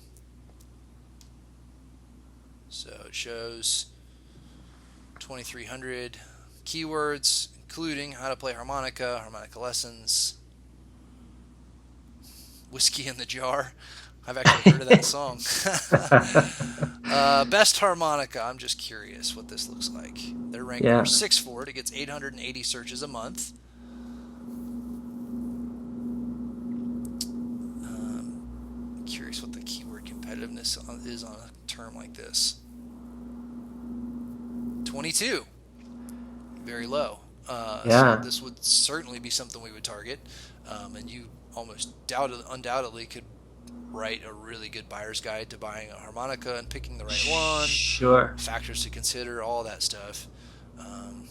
[SPEAKER 1] So it shows 2,300 keywords, including how to play harmonica, harmonica lessons, whiskey in the jar. I've actually heard of that song. Best harmonica. I'm just curious what this looks like. They're ranked
[SPEAKER 2] Yeah.
[SPEAKER 1] number 6 for it. It gets 880 searches a month. Curious what the keyword competitive competitiveness is on a term like this. 22, very low. So
[SPEAKER 2] Yeah.
[SPEAKER 1] this would certainly be something we would target, and you almost undoubtedly could write a really good buyer's guide to buying a harmonica and picking the right one,
[SPEAKER 2] Sure.
[SPEAKER 1] factors to consider, all that stuff. Um,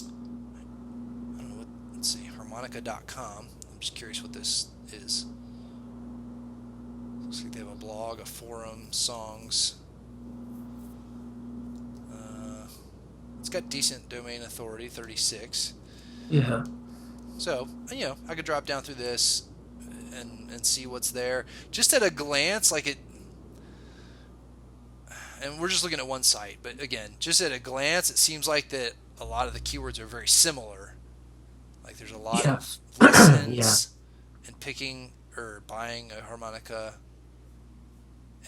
[SPEAKER 1] I don't know what. Let's see, harmonica.com. I'm just curious what this is. Looks like they have a blog, a forum, songs. It's got decent domain authority, 36.
[SPEAKER 2] Yeah.
[SPEAKER 1] So, I could drop down through this and see what's there. Just at a glance, like it, and we're just looking at one site, but again, just at a glance, it seems like that a lot of the keywords are very similar. Like there's a lot
[SPEAKER 2] Yeah.
[SPEAKER 1] of
[SPEAKER 2] Yeah.
[SPEAKER 1] lessons and picking or buying a harmonica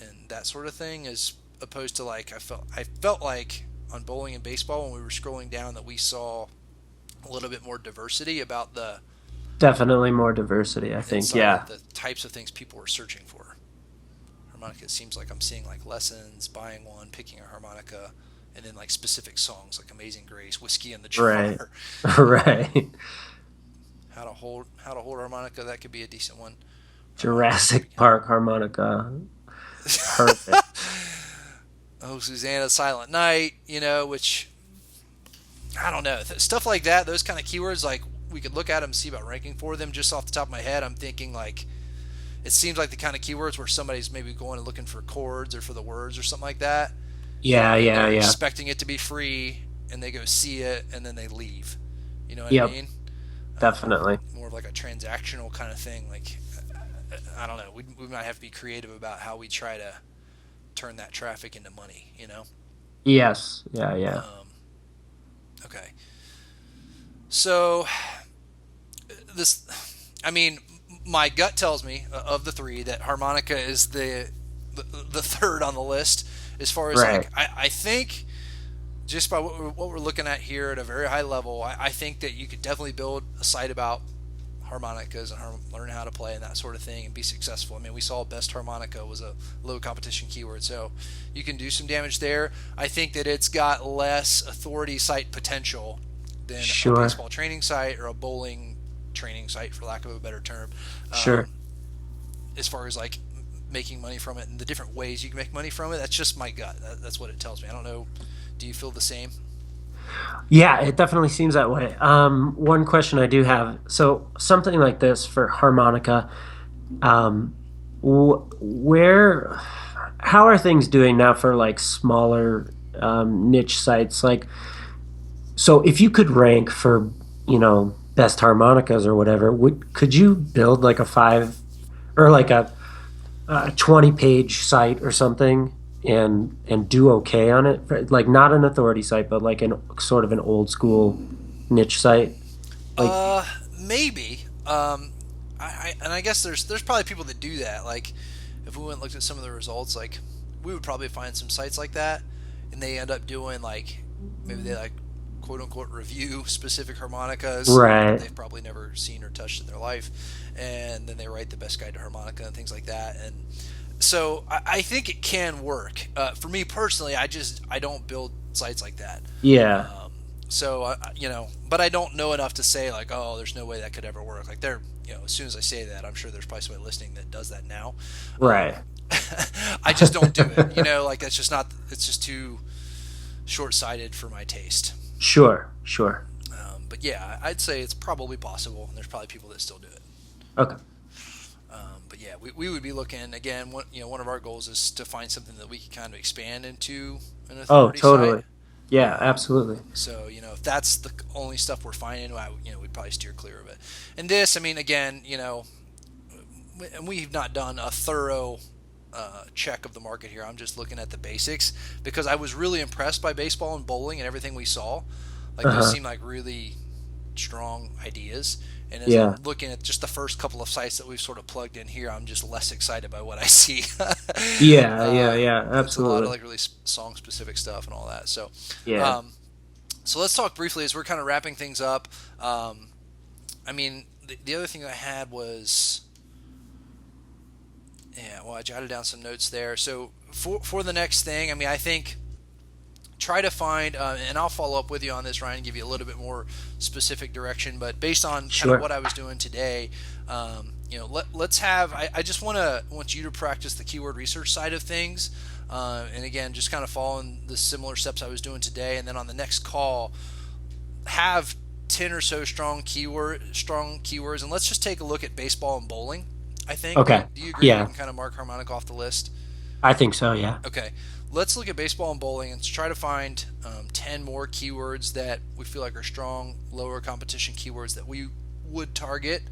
[SPEAKER 1] and that sort of thing, as opposed to like I felt like on bowling and baseball when we were scrolling down that we saw a little bit more diversity about the
[SPEAKER 2] Definitely more diversity, I think.
[SPEAKER 1] inside
[SPEAKER 2] Yeah.
[SPEAKER 1] of the types of things people were searching for. Harmonica, it seems like I'm seeing like lessons, buying one, picking a harmonica, and then like specific songs like Amazing Grace, Whiskey in the
[SPEAKER 2] Right.
[SPEAKER 1] Jar,
[SPEAKER 2] Right.
[SPEAKER 1] how to hold harmonica. That could be a decent one.
[SPEAKER 2] Jurassic Park harmonica. Perfect.
[SPEAKER 1] Oh, Susanna, Silent Night, which I don't know. Stuff like that, those kind of keywords, like we could look at them and see about ranking for them. Just off the top of my head, I'm thinking like it seems like the kind of keywords where somebody's maybe going and looking for chords or for the words or something like that.
[SPEAKER 2] Yeah,
[SPEAKER 1] And
[SPEAKER 2] yeah,
[SPEAKER 1] they're
[SPEAKER 2] yeah.
[SPEAKER 1] expecting it to be free, and they go see it, and then they leave. You know what I
[SPEAKER 2] Yep,
[SPEAKER 1] mean?
[SPEAKER 2] definitely.
[SPEAKER 1] More of like a transactional kind of thing. Like, I don't know. We might have to be creative about how we try to turn that traffic into money.
[SPEAKER 2] Yes. Yeah, yeah.
[SPEAKER 1] Um, okay. So, this, I mean, my gut tells me of the three that harmonica is the third on the list as far as
[SPEAKER 2] Right.
[SPEAKER 1] like, I think just by what we're looking at here at a very high level, I think that you could definitely build a site about harmonicas and learn how to play and that sort of thing and be successful. I mean, we saw best harmonica was a low competition keyword, so you can do some damage there. I think that it's got less authority site potential than a
[SPEAKER 2] Sure.
[SPEAKER 1] baseball training site or a bowling training site, for lack of a better term,
[SPEAKER 2] Sure.
[SPEAKER 1] as far as like making money from it and the different ways you can make money from it. That's just my gut. That's what it tells me. I don't know. Do you feel the same?
[SPEAKER 2] Yeah, it definitely seems that way. One question I do have. So something like this for harmonica, um, where, how are things doing now for like smaller niche sites? Like, so if you could rank for, best harmonicas or whatever, could you build like a five or like a 20-page site or something and do okay on it? Like not an authority site, but like an sort of an old school niche site. Like,
[SPEAKER 1] Uh, Maybe. I guess there's probably people that do that. Like, if we went and looked at some of the results, like we would probably find some sites like that, and they end up doing like maybe they like quote unquote review specific harmonicas that
[SPEAKER 2] right.
[SPEAKER 1] they've probably never seen or touched in their life, and then they write the best guide to harmonica and things like that. And so I think it can work. For me personally, I don't build sites like that.
[SPEAKER 2] Yeah.
[SPEAKER 1] Um, so but I don't know enough to say like, oh, there's no way that could ever work. Like as soon as I say that, I'm sure there's probably somebody listening that does that now. Um,
[SPEAKER 2] Right.
[SPEAKER 1] I just don't do it. Like that's just not. It's just too short-sighted for my taste.
[SPEAKER 2] Sure. Sure.
[SPEAKER 1] But yeah, I'd say it's probably possible, and there's probably people that still do it.
[SPEAKER 2] Okay.
[SPEAKER 1] But yeah, we would be looking again. One of our goals is to find something that we can kind of expand into an
[SPEAKER 2] Oh,
[SPEAKER 1] authority site.
[SPEAKER 2] totally. Yeah, absolutely.
[SPEAKER 1] So if that's the only stuff we're finding, we'd probably steer clear of it. And this, I mean, again, and we've not done a thorough check of the market here. I'm just looking at the basics because I was really impressed by baseball and bowling and everything we saw. Like those
[SPEAKER 2] Uh-huh.
[SPEAKER 1] seem like really strong ideas. And as
[SPEAKER 2] Yeah.
[SPEAKER 1] I'm looking at just the first couple of sites that we've sort of plugged in here, I'm just less excited by what I see.
[SPEAKER 2] Yeah, yeah, yeah,
[SPEAKER 1] It's a lot of
[SPEAKER 2] absolutely.
[SPEAKER 1] like really song specific stuff and all that. So,
[SPEAKER 2] Yeah.
[SPEAKER 1] um, so let's talk briefly as we're kind of wrapping things up. I mean, the other thing I had was Yeah, well, I jotted down some notes there. So for the next thing, I mean, I think try to find, and I'll follow up with you on this, Ryan, and give you a little bit more specific direction. But based on kind of
[SPEAKER 2] Sure.
[SPEAKER 1] what I was doing today, let's have. I just want you to practice the keyword research side of things, and again, just kind of following the similar steps I was doing today. And then on the next call, have 10 or so strong keywords, and let's just take a look at baseball and bowling. I think.
[SPEAKER 2] Okay.
[SPEAKER 1] Do you agree? We
[SPEAKER 2] Yeah,
[SPEAKER 1] can kind of mark harmonica off the list.
[SPEAKER 2] I think so. Yeah.
[SPEAKER 1] Okay, let's look at baseball and bowling and try to find 10 more keywords that we feel like are strong, lower competition keywords that we would target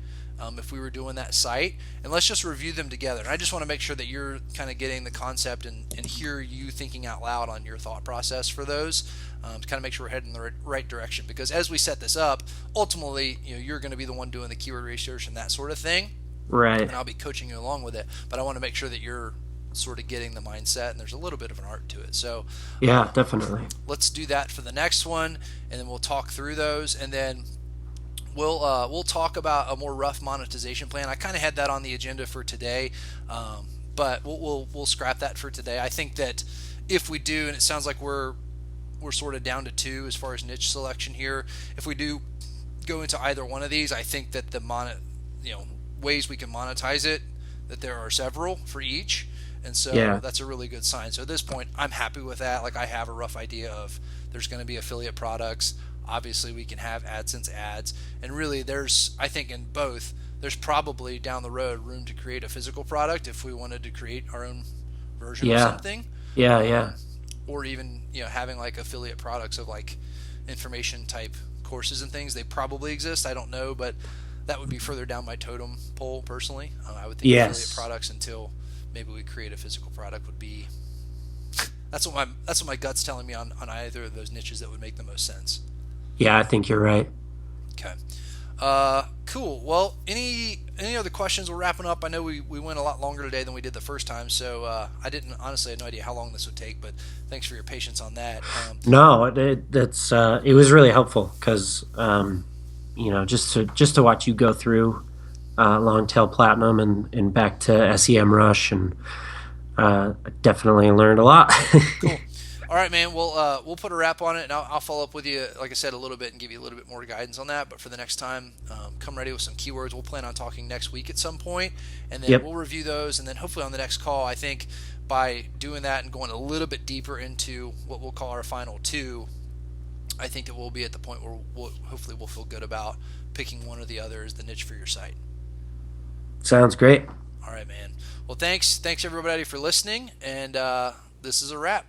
[SPEAKER 1] if we were doing that site. And let's just review them together. And I just want to make sure that you're kind of getting the concept and hear you thinking out loud on your thought process for those to kind of make sure we're heading in the right direction. Because as we set this up, ultimately, you're going to be the one doing the keyword research and that sort of thing.
[SPEAKER 2] Right.
[SPEAKER 1] And I'll be coaching you along with it. But I want to make sure that you're sort of getting the mindset, and there's a little bit of an art to it. So
[SPEAKER 2] Yeah, definitely.
[SPEAKER 1] let's do that for the next one, and then we'll talk through those, and then we'll talk about a more rough monetization plan. I kind of had that on the agenda for today, but we'll scrap that for today. I think that if we do, and it sounds like we're sort of down to two as far as niche selection here. If we do go into either one of these, I think that ways we can monetize it, that there are several for each. And so
[SPEAKER 2] Yeah.
[SPEAKER 1] that's a really good sign. So at this point, I'm happy with that. Like, I have a rough idea of there's going to be affiliate products. Obviously, we can have AdSense ads. And really, I think in both, there's probably down the road room to create a physical product if we wanted to create our own version of
[SPEAKER 2] Yeah.
[SPEAKER 1] something.
[SPEAKER 2] Yeah. Yeah.
[SPEAKER 1] Or even, having like affiliate products of like information type courses and things. They probably exist. I don't know, but that would be further down my totem pole personally. I would think affiliate
[SPEAKER 2] Yes.
[SPEAKER 1] products until maybe we create a physical product would be. That's what my gut's telling me on either of those niches that would make the most sense.
[SPEAKER 2] Yeah, I think you're right.
[SPEAKER 1] Okay. Cool. Well, any other questions? We're wrapping up. I know we went a lot longer today than we did the first time, so I didn't honestly had no idea how long this would take, but thanks for your patience on that.
[SPEAKER 2] No, it was really helpful because just to watch you go through long tail platinum and back to SEM Rush and definitely learned a lot.
[SPEAKER 1] Cool. All right, man. We'll put a wrap on it, and I'll follow up with you, like I said, a little bit and give you a little bit more guidance on that. But for the next time, come ready with some keywords. We'll plan on talking next week at some point, and then
[SPEAKER 2] Yep.
[SPEAKER 1] we'll review those. And then hopefully on the next call, I think by doing that and going a little bit deeper into what we'll call our final two, I think that we'll be at the point where hopefully we'll feel good about picking one or the other as the niche for your site.
[SPEAKER 2] Sounds great.
[SPEAKER 1] All right, man. Well, thanks everybody for listening, and this is a wrap.